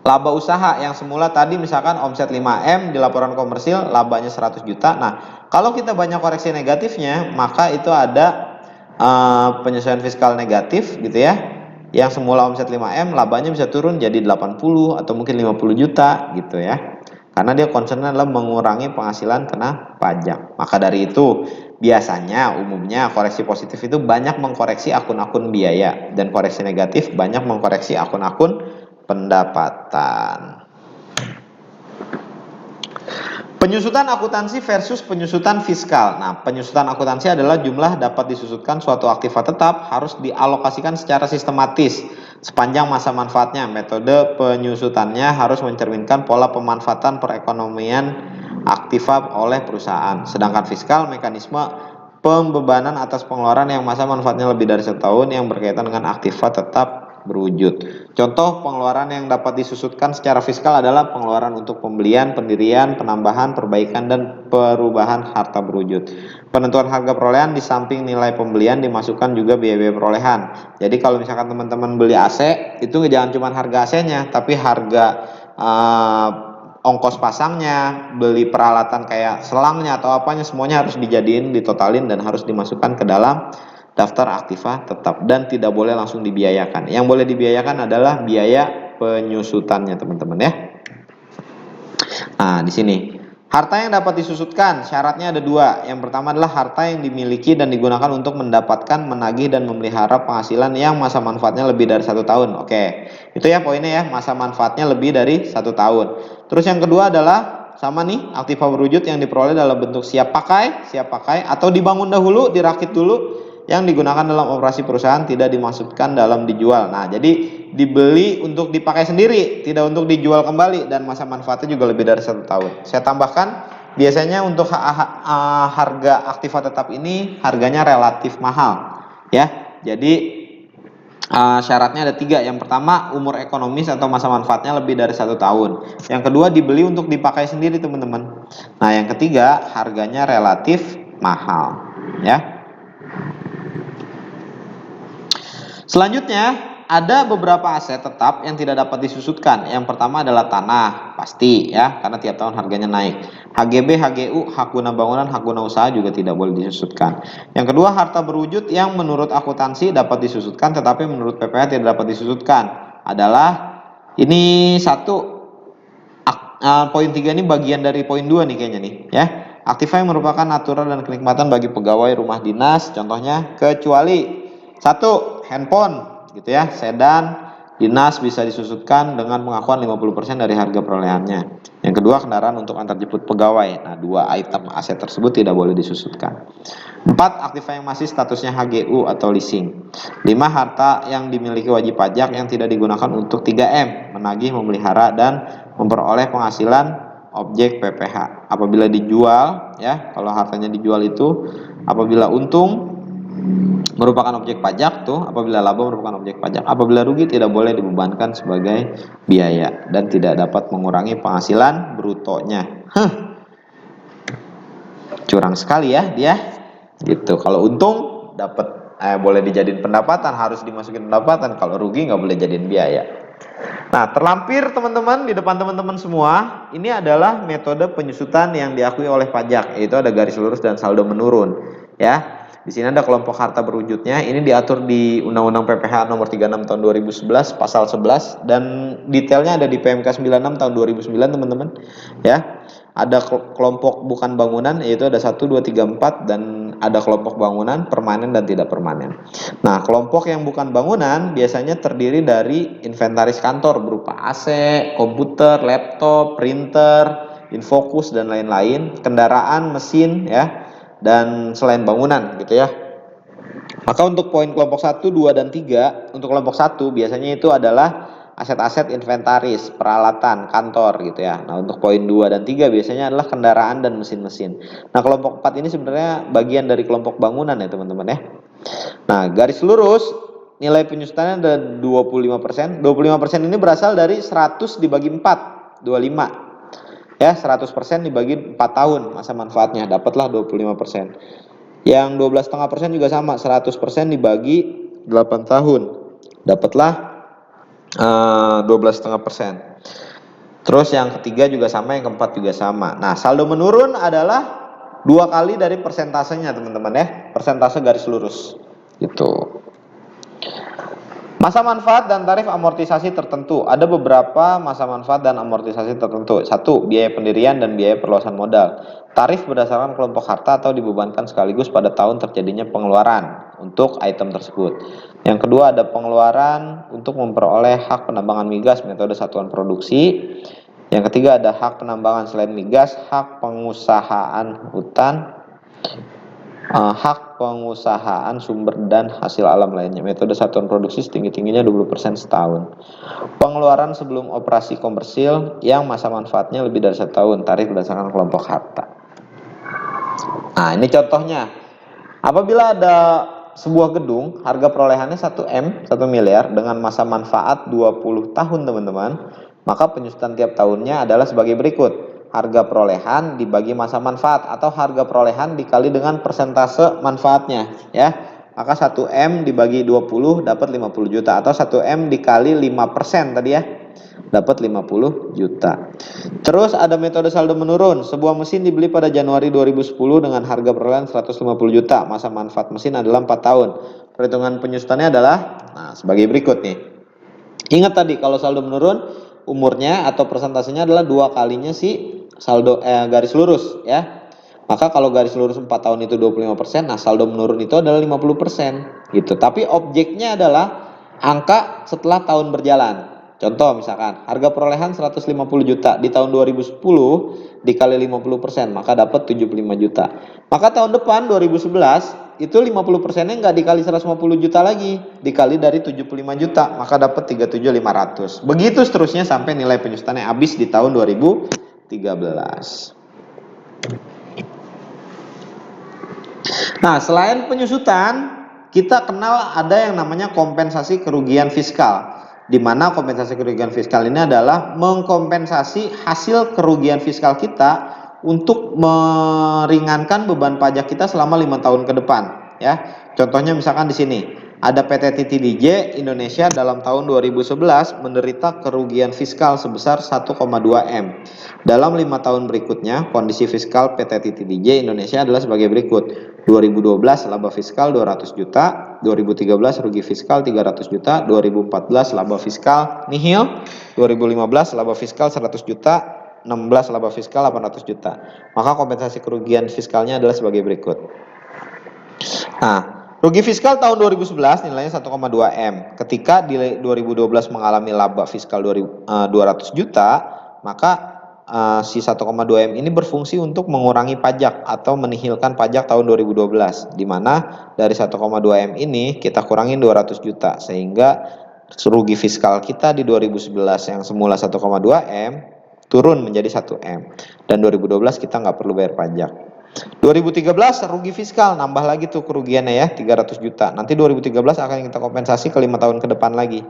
[SPEAKER 1] laba usaha yang semula tadi misalkan omset 5M di laporan komersil labanya 100 juta. Nah, kalau kita banyak koreksi negatifnya, maka itu ada penyesuaian fiskal negatif gitu ya. Yang semula omset 5M labanya bisa turun jadi 80 atau mungkin 50 juta gitu ya. Karena dia concernnya adalah mengurangi penghasilan kena pajak. Maka dari itu biasanya umumnya koreksi positif itu banyak mengkoreksi akun-akun biaya dan koreksi negatif banyak mengkoreksi akun-akun pendapatan. Penyusutan akuntansi versus penyusutan fiskal. Nah, penyusutan akuntansi adalah jumlah dapat disusutkan suatu aktiva tetap harus dialokasikan secara sistematis sepanjang masa manfaatnya. Metode penyusutannya harus mencerminkan pola pemanfaatan perekonomian aktiva oleh perusahaan. Sedangkan fiskal mekanisme pembebanan atas pengeluaran yang masa manfaatnya lebih dari 1 tahun yang berkaitan dengan aktiva tetap berwujud. Contoh pengeluaran yang dapat disusutkan secara fiskal adalah pengeluaran untuk pembelian, pendirian, penambahan, perbaikan, dan perubahan harta berwujud. Penentuan harga perolehan di samping nilai pembelian dimasukkan juga biaya-biaya perolehan. Jadi kalau misalkan teman-teman beli AC, itu jangan cuma harga AC-nya, tapi harga ongkos pasangnya, beli peralatan kayak selangnya atau apanya, semuanya harus dijadiin, ditotalin, dan harus dimasukkan ke dalam daftar aktiva tetap dan tidak boleh langsung dibiayakan. Yang boleh dibiayakan adalah biaya penyusutannya, teman-teman ya. Nah, di sini harta yang dapat disusutkan syaratnya ada 2. Yang pertama adalah harta yang dimiliki dan digunakan untuk mendapatkan, menagih, dan memelihara penghasilan yang masa manfaatnya lebih dari 1 tahun. Oke, itu ya poinnya ya, masa manfaatnya lebih dari 1 tahun. Terus yang kedua adalah sama nih, aktiva berwujud yang diperoleh dalam bentuk siap pakai atau dibangun dahulu, dirakit dulu, yang digunakan dalam operasi perusahaan, tidak dimaksudkan dalam dijual. Nah, jadi dibeli untuk dipakai sendiri, tidak untuk dijual kembali, dan masa manfaatnya juga lebih dari 1 tahun. Saya tambahkan, biasanya untuk harga aktiva tetap ini harganya relatif mahal ya. Jadi syaratnya ada 3. Yang pertama, umur ekonomis atau masa manfaatnya lebih dari 1 tahun. Yang kedua, dibeli untuk dipakai sendiri, teman-teman. Nah, yang ketiga, harganya relatif mahal ya. Selanjutnya, ada beberapa aset tetap yang tidak dapat disusutkan. Yang pertama adalah tanah, pasti ya, karena tiap tahun harganya naik. HGB, HGU, hak guna bangunan, hak guna usaha juga tidak boleh disusutkan. Yang kedua, harta berwujud yang menurut akuntansi dapat disusutkan, tetapi menurut PPh tidak dapat disusutkan. Adalah ini 1, poin 3 ini bagian dari poin 2 nih kayaknya nih ya. Aktiva yang merupakan aturan dan kenikmatan bagi pegawai rumah dinas, contohnya kecuali satu, handphone gitu ya, sedan dinas bisa disusutkan dengan pengakuan 50% dari harga perolehannya. Yang kedua, kendaraan untuk antar jemput pegawai. Nah, dua item aset tersebut tidak boleh disusutkan. 4. Aktiva yang masih statusnya HGU atau leasing. 5. Harta yang dimiliki wajib pajak yang tidak digunakan untuk 3M, menagih, memelihara, dan memperoleh penghasilan objek PPH. Apabila dijual, ya, kalau hartanya dijual itu apabila untung merupakan objek pajak tuh, apabila laba merupakan objek pajak. Apabila rugi tidak boleh dibebankan sebagai biaya dan tidak dapat mengurangi penghasilan brutonya. Curang sekali ya dia. Gitu. Kalau untung dapat boleh dijadiin pendapatan, harus dimasukin pendapatan. Kalau rugi nggak boleh jadiin biaya. Nah, terlampir teman-teman di depan teman-teman semua, ini adalah metode penyusutan yang diakui oleh pajak, yaitu ada garis lurus dan saldo menurun. Ya, di sini ada kelompok harta berwujudnya. Ini diatur di Undang-Undang PPH Nomor 36 Tahun 2011 Pasal 11 dan detailnya ada di PMK 96 Tahun 2009 teman-teman. Ya, ada kelompok bukan bangunan, yaitu ada 1, 2, 3, 4 dan ada kelompok bangunan permanen dan tidak permanen. Nah, kelompok yang bukan bangunan biasanya terdiri dari inventaris kantor berupa AC, komputer, laptop, printer, infokus dan lain-lain, kendaraan, mesin ya, dan selain bangunan gitu ya. Maka untuk poin kelompok 1, 2 dan 3, untuk kelompok 1 biasanya itu adalah aset-aset inventaris, peralatan, kantor gitu ya. Nah, untuk poin 2 dan 3 biasanya adalah kendaraan dan mesin-mesin. Nah, kelompok 4 ini sebenarnya bagian dari kelompok bangunan ya, teman-teman ya. Nah, garis lurus nilai penyusutannya ada 25%. 25% ini berasal dari 100 dibagi 4, 25. Ya, 100% dibagi 4 tahun masa manfaatnya, dapatlah 25%. Yang 12,5% juga sama, 100% dibagi 8 tahun, dapatlah 12,5%. Terus yang ketiga juga sama, yang keempat juga sama. Nah, saldo menurun adalah 2 kali dari persentasenya teman-teman ya, persentase garis lurus gitu. Masa manfaat dan tarif amortisasi tertentu. Ada beberapa masa manfaat dan amortisasi tertentu. 1. Biaya pendirian dan biaya perluasan modal. Tarif berdasarkan kelompok harta atau dibebankan sekaligus pada tahun terjadinya pengeluaran untuk item tersebut. Yang kedua, ada pengeluaran untuk memperoleh hak penambangan migas metode satuan produksi. Yang ketiga, ada hak penambangan selain migas, hak pengusahaan hutan, hak pengusahaan sumber dan hasil alam lainnya. Metode satuan produksi setinggi-tingginya 20% setahun. Pengeluaran sebelum operasi komersil yang masa manfaatnya lebih dari 1 tahun. Tarif berdasarkan kelompok harta. Nah, ini contohnya. Apabila ada sebuah gedung, harga perolehannya 1M, 1 miliar dengan masa manfaat 20 tahun teman-teman, maka penyusutan tiap tahunnya adalah sebagai berikut. Harga perolehan dibagi masa manfaat atau harga perolehan dikali dengan persentase manfaatnya ya. Maka 1M dibagi 20 dapat 50 juta atau 1M dikali 5% tadi ya. Dapat 50 juta. Terus ada metode saldo menurun. Sebuah mesin dibeli pada Januari 2010 dengan harga perolehan 150 juta. Masa manfaat mesin adalah 4 tahun. Perhitungan penyusutannya adalah sebagai berikut nih. Ingat tadi kalau saldo menurun umurnya atau persentasenya adalah 2 kalinya si saldo garis lurus ya. Maka kalau garis lurus 4 tahun itu 25%, nah saldo menurun itu adalah 50% gitu. Tapi objeknya adalah angka setelah tahun berjalan. Contoh misalkan harga perolehan 150 juta di tahun 2010 dikali 50%, maka dapat 75 juta. Maka tahun depan 2011 itu 50%-nya nggak dikali 150 juta lagi, dikali dari 75 juta, maka dapat 37.500. Begitu seterusnya sampai nilai penyusutannya habis di tahun 2013. Nah, selain penyusutan, kita kenal ada yang namanya kompensasi kerugian fiskal. Di mana kompensasi kerugian fiskal ini adalah mengkompensasi hasil kerugian fiskal kita untuk meringankan beban pajak kita selama 5 tahun ke depan ya. Contohnya misalkan di sini ada PT Titi DJ Indonesia dalam tahun 2011 menderita kerugian fiskal sebesar 1,2 M. Dalam 5 tahun berikutnya kondisi fiskal PT Titi DJ Indonesia adalah sebagai berikut. 2012 laba fiskal 200 juta, 2013 rugi fiskal 300 juta, 2014 laba fiskal nihil, 2015 laba fiskal 100 juta, 16 laba fiskal 800 juta. Maka kompensasi kerugian fiskalnya adalah sebagai berikut. Nah, rugi fiskal tahun 2011 nilainya 1,2 M. Ketika di 2012 mengalami laba fiskal 200 juta, maka si 1,2 M ini berfungsi untuk mengurangi pajak atau menihilkan pajak tahun 2012, di mana dari 1,2 M ini kita kurangin 200 juta, sehingga rugi fiskal kita di 2011 yang semula 1,2 M turun menjadi 1 M, dan 2012 kita nggak perlu bayar pajak. 2013 rugi fiskal, nambah lagi tuh kerugiannya ya, 300 juta. Nanti 2013 akan kita kompensasi ke 5 tahun ke depan lagi.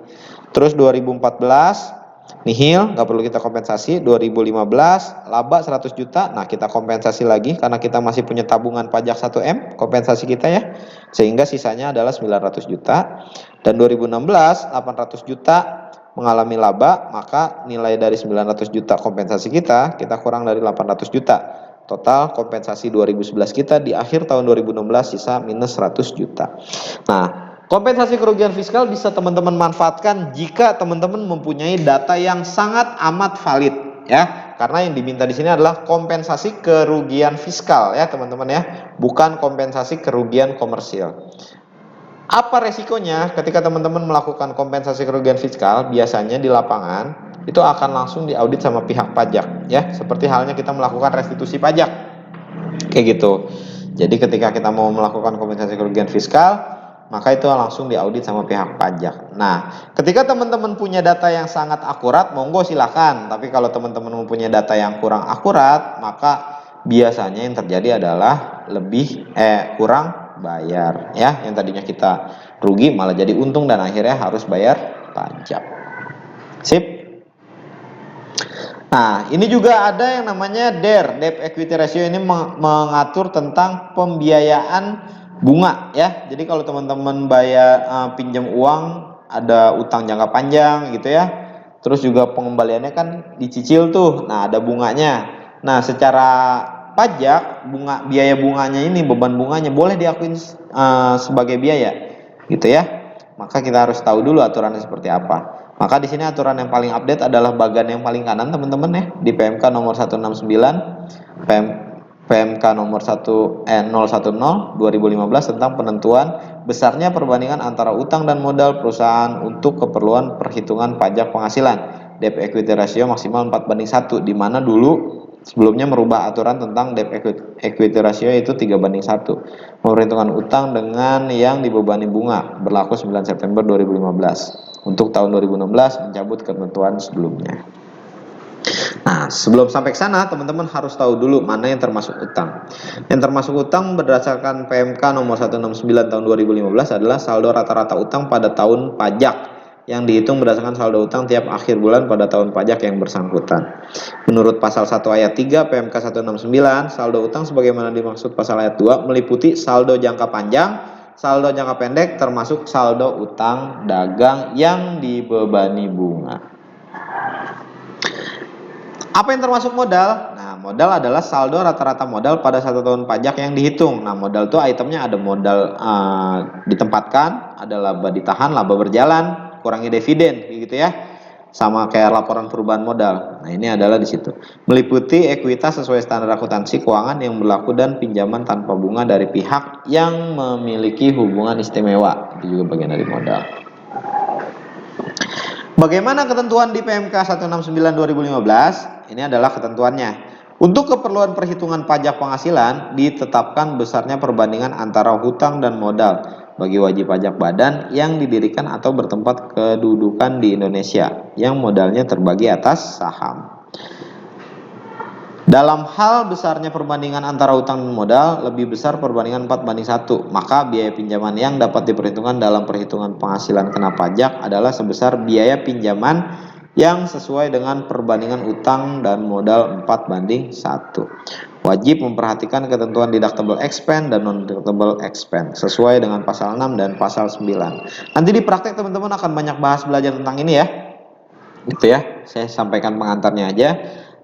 [SPEAKER 1] Terus 2014 nihil, nggak perlu kita kompensasi. 2015 laba 100 juta, nah kita kompensasi lagi karena kita masih punya tabungan pajak 1 M kompensasi kita ya, sehingga sisanya adalah 900 juta. Dan 2016 800 juta mengalami laba, maka nilai dari 900 juta kompensasi kita kurang dari 800 juta. Total kompensasi 2011 kita di akhir tahun 2016 sisa minus 100 juta. Nah, kompensasi kerugian fiskal bisa teman-teman manfaatkan jika teman-teman mempunyai data yang sangat amat valid ya. Karena yang diminta di sini adalah kompensasi kerugian fiskal ya, teman-teman ya, bukan kompensasi kerugian komersil. Apa resikonya ketika teman-teman melakukan kompensasi kerugian fiskal? Biasanya di lapangan itu akan langsung diaudit sama pihak pajak ya, seperti halnya kita melakukan restitusi pajak kayak gitu. Jadi ketika kita mau melakukan kompensasi kerugian fiskal, maka itu langsung diaudit sama pihak pajak. Nah, ketika teman-teman punya data yang sangat akurat, monggo silakan. Tapi kalau teman-teman mempunyai data yang kurang akurat, maka biasanya yang terjadi adalah kurang bayar ya. Yang tadinya kita rugi malah jadi untung dan akhirnya harus bayar pajak. Sip. Nah, ini juga ada yang namanya DER, Debt Equity Ratio. Ini mengatur tentang pembiayaan bunga ya. Jadi kalau teman-teman bayar pinjam uang, ada utang jangka panjang gitu ya. Terus juga pengembaliannya kan dicicil tuh. Nah, ada bunganya. Nah, secara pajak biaya bunganya ini, beban bunganya boleh diakuin sebagai biaya gitu ya. Maka kita harus tahu dulu aturannya seperti apa. Maka di sini aturan yang paling update adalah bagan yang paling kanan teman-teman ya, di PMK nomor 169 PMK nomor 010 2015 tentang penentuan besarnya perbandingan antara utang dan modal perusahaan untuk keperluan perhitungan pajak penghasilan. Debt equity ratio maksimal 4:1, di mana dulu sebelumnya merubah aturan tentang debt equity ratio itu 3:1. Memperhitungkan utang dengan yang dibebani bunga, berlaku 9 September 2015. Untuk tahun 2016 mencabut ketentuan sebelumnya. Nah, sebelum sampai ke sana, teman-teman harus tahu dulu mana yang termasuk utang. Yang termasuk utang berdasarkan PMK nomor 169 tahun 2015 adalah saldo rata-rata utang pada tahun pajak yang dihitung berdasarkan saldo utang tiap akhir bulan pada tahun pajak yang bersangkutan. Menurut pasal 1 ayat 3 PMK 169, saldo utang sebagaimana dimaksud pasal ayat 2 meliputi saldo jangka panjang, saldo jangka pendek, termasuk saldo utang dagang yang dibebani bunga. Apa yang termasuk modal? Nah, modal adalah saldo rata-rata modal pada satu tahun pajak yang dihitung. Nah, modal itu itemnya ada modal ditempatkan, ada laba ditahan, laba berjalan, kurangi dividen, gitu ya. Sama kayak laporan perubahan modal. Nah, ini adalah di situ. Meliputi ekuitas sesuai standar akuntansi keuangan yang berlaku dan pinjaman tanpa bunga dari pihak yang memiliki hubungan istimewa. Itu juga bagian dari modal. Bagaimana ketentuan di PMK 169 2015? Ini adalah ketentuannya. Untuk keperluan perhitungan pajak penghasilan ditetapkan besarnya perbandingan antara hutang dan modal bagi wajib pajak badan yang didirikan atau bertempat kedudukan di Indonesia yang modalnya terbagi atas saham. Dalam hal besarnya perbandingan antara hutang dan modal, lebih besar perbandingan 4:1, maka biaya pinjaman yang dapat diperhitungkan dalam perhitungan penghasilan kena pajak adalah sebesar biaya pinjaman yang sesuai dengan perbandingan utang dan modal 4:1. Wajib memperhatikan ketentuan deductible expense dan non-deductible expense sesuai dengan pasal 6 dan pasal 9. Nanti di praktek teman-teman akan banyak belajar tentang ini ya. Gitu ya. Saya sampaikan pengantarnya aja.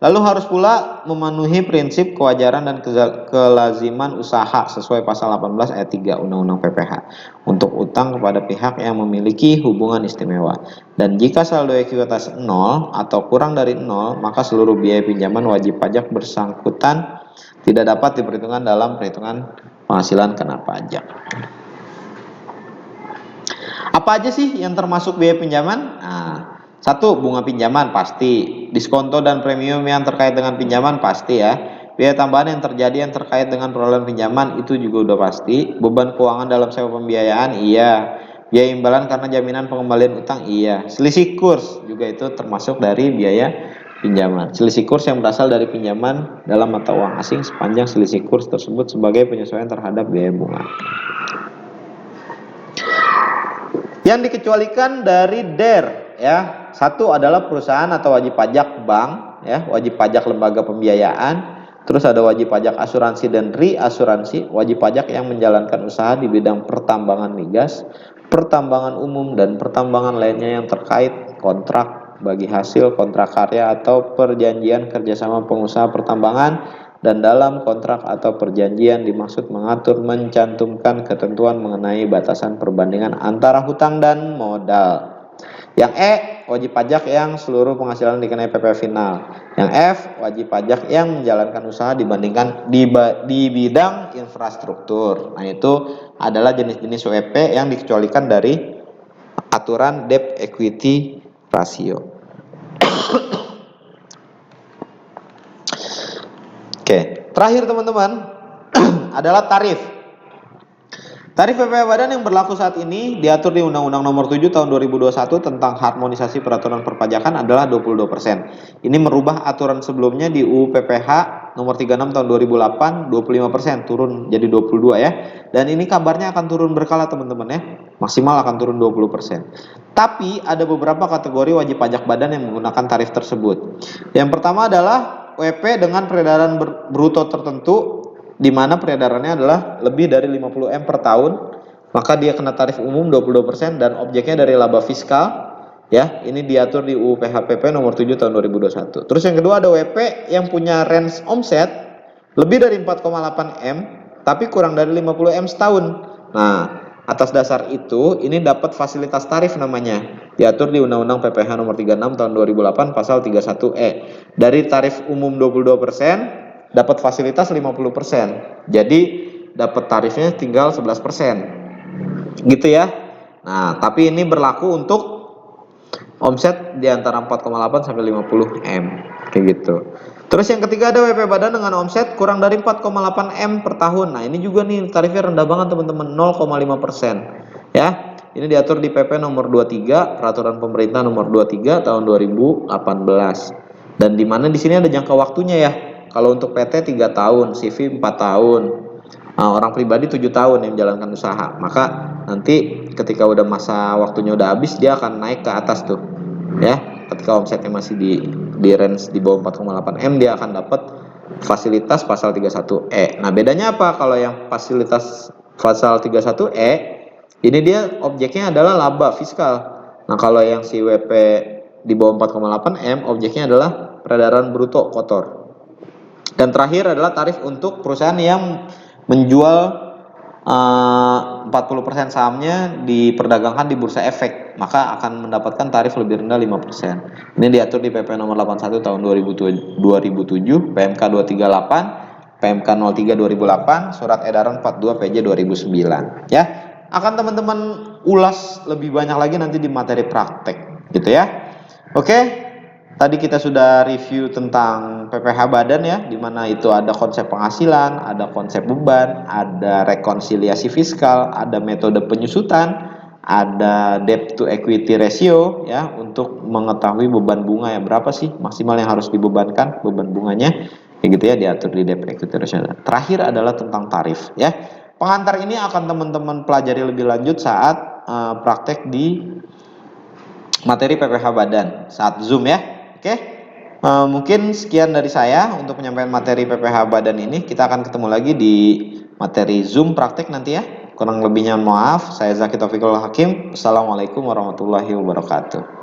[SPEAKER 1] Lalu harus pula memenuhi prinsip kewajaran dan kelaziman usaha sesuai pasal 18 ayat 3 Undang-Undang PPH untuk utang kepada pihak yang memiliki hubungan istimewa. Dan jika saldo ekuitas 0 atau kurang dari 0, maka seluruh biaya pinjaman wajib pajak bersangkutan tidak dapat diperhitungkan dalam perhitungan penghasilan kena pajak. Apa aja sih yang termasuk biaya pinjaman? Nah, 1. Bunga pinjaman pasti, diskonto dan premium yang terkait dengan pinjaman pasti ya. Biaya tambahan yang terjadi yang terkait dengan perolehan pinjaman itu juga udah pasti. Beban keuangan dalam sewa pembiayaan iya. Biaya imbalan karena jaminan pengembalian utang iya. Selisih kurs juga itu termasuk dari biaya pinjaman. Selisih kurs yang berasal dari pinjaman dalam mata uang asing sepanjang selisih kurs tersebut sebagai penyesuaian terhadap biaya bunga. Yang dikecualikan dari DER ya, 1 adalah perusahaan atau wajib pajak bank ya, wajib pajak lembaga pembiayaan, terus ada wajib pajak asuransi dan reasuransi, wajib pajak yang menjalankan usaha di bidang pertambangan migas, pertambangan umum dan pertambangan lainnya yang terkait kontrak bagi hasil kontrak karya atau perjanjian kerjasama pengusaha pertambangan. Dan dalam kontrak atau perjanjian dimaksud mengatur mencantumkan ketentuan mengenai batasan perbandingan antara hutang dan modal. Yang E, wajib pajak yang seluruh penghasilan dikenai PPh final. Yang F, wajib pajak yang menjalankan usaha dibandingkan di bidang infrastruktur. Nah, itu adalah jenis-jenis WP yang dikecualikan dari aturan debt equity ratio. Oke, terakhir teman-teman adalah tarif. Tarif PPh Badan yang berlaku saat ini diatur di Undang-Undang Nomor 7 Tahun 2021 tentang harmonisasi peraturan perpajakan adalah 22%. Ini merubah aturan sebelumnya di UU PPH Nomor 36 Tahun 2008 25%, turun jadi 22 ya. Dan ini kabarnya akan turun berkala teman-teman ya. Maksimal akan turun 20%. Tapi ada beberapa kategori wajib pajak badan yang menggunakan tarif tersebut. Yang pertama adalah WP dengan peredaran bruto tertentu di mana peredarannya adalah lebih dari 50 M per tahun, maka dia kena tarif umum 22% dan objeknya dari laba fiskal ya. Ini diatur di UU PHPP nomor 7 tahun 2021. Terus yang kedua ada WP yang punya range omset lebih dari 4,8 M tapi kurang dari 50 M setahun. Nah, atas dasar itu ini dapat fasilitas tarif namanya, diatur di Undang-Undang PPH nomor 36 tahun 2008 pasal 31E. Dari tarif umum 22% dapat fasilitas 50%. Jadi dapat tarifnya tinggal 11%. Gitu ya. Nah, tapi ini berlaku untuk omset di antara 4,8 sampai 50 M kayak gitu. Terus yang ketiga ada WP badan dengan omset kurang dari 4,8 M per tahun. Nah, ini juga nih tarifnya rendah banget teman-teman, 0,5%. Ya. Ini diatur di PP nomor 23, Peraturan Pemerintah nomor 23 tahun 2018. Dan di mana di sini ada jangka waktunya ya. Kalau untuk PT 3 tahun, CV 4 tahun. Orang pribadi 7 tahun yang menjalankan usaha. Maka nanti ketika udah masa waktunya udah habis, dia akan naik ke atas tuh. Ya, ketika omsetnya masih di range di bawah 4,8 M, dia akan dapat fasilitas pasal 31E. Nah, bedanya apa? Kalau yang fasilitas pasal 31E ini dia objeknya adalah laba fiskal. Nah, kalau yang si WP di bawah 4,8 M objeknya adalah peredaran bruto kotor. Dan terakhir adalah tarif untuk perusahaan yang menjual 40% sahamnya diperdagangkan di bursa efek, maka akan mendapatkan tarif lebih rendah 5%. Ini diatur di PP nomor 81 tahun 2007, PMK 238, PMK 03 2008, Surat Edaran 42 PJ 2009 ya. Akan teman-teman ulas lebih banyak lagi nanti di materi praktek gitu ya. Oke, tadi kita sudah review tentang PPh Badan ya, dimana itu ada konsep penghasilan, ada konsep beban, ada rekonsiliasi fiskal, ada metode penyusutan, ada debt to equity ratio ya, untuk mengetahui beban bunga ya, berapa sih maksimal yang harus dibebankan beban bunganya ya gitu ya, diatur di debt equity ratio. Terakhir adalah tentang tarif ya. Pengantar ini akan teman-teman pelajari lebih lanjut saat praktek di materi PPh Badan saat Zoom ya. Oke, mungkin sekian dari saya untuk penyampaian materi PPh Badan ini. Kita akan ketemu lagi di materi Zoom praktek nanti ya. Kurang lebihnya maaf. Saya Zaki Taufikul Hakim. Assalamualaikum warahmatullahi wabarakatuh.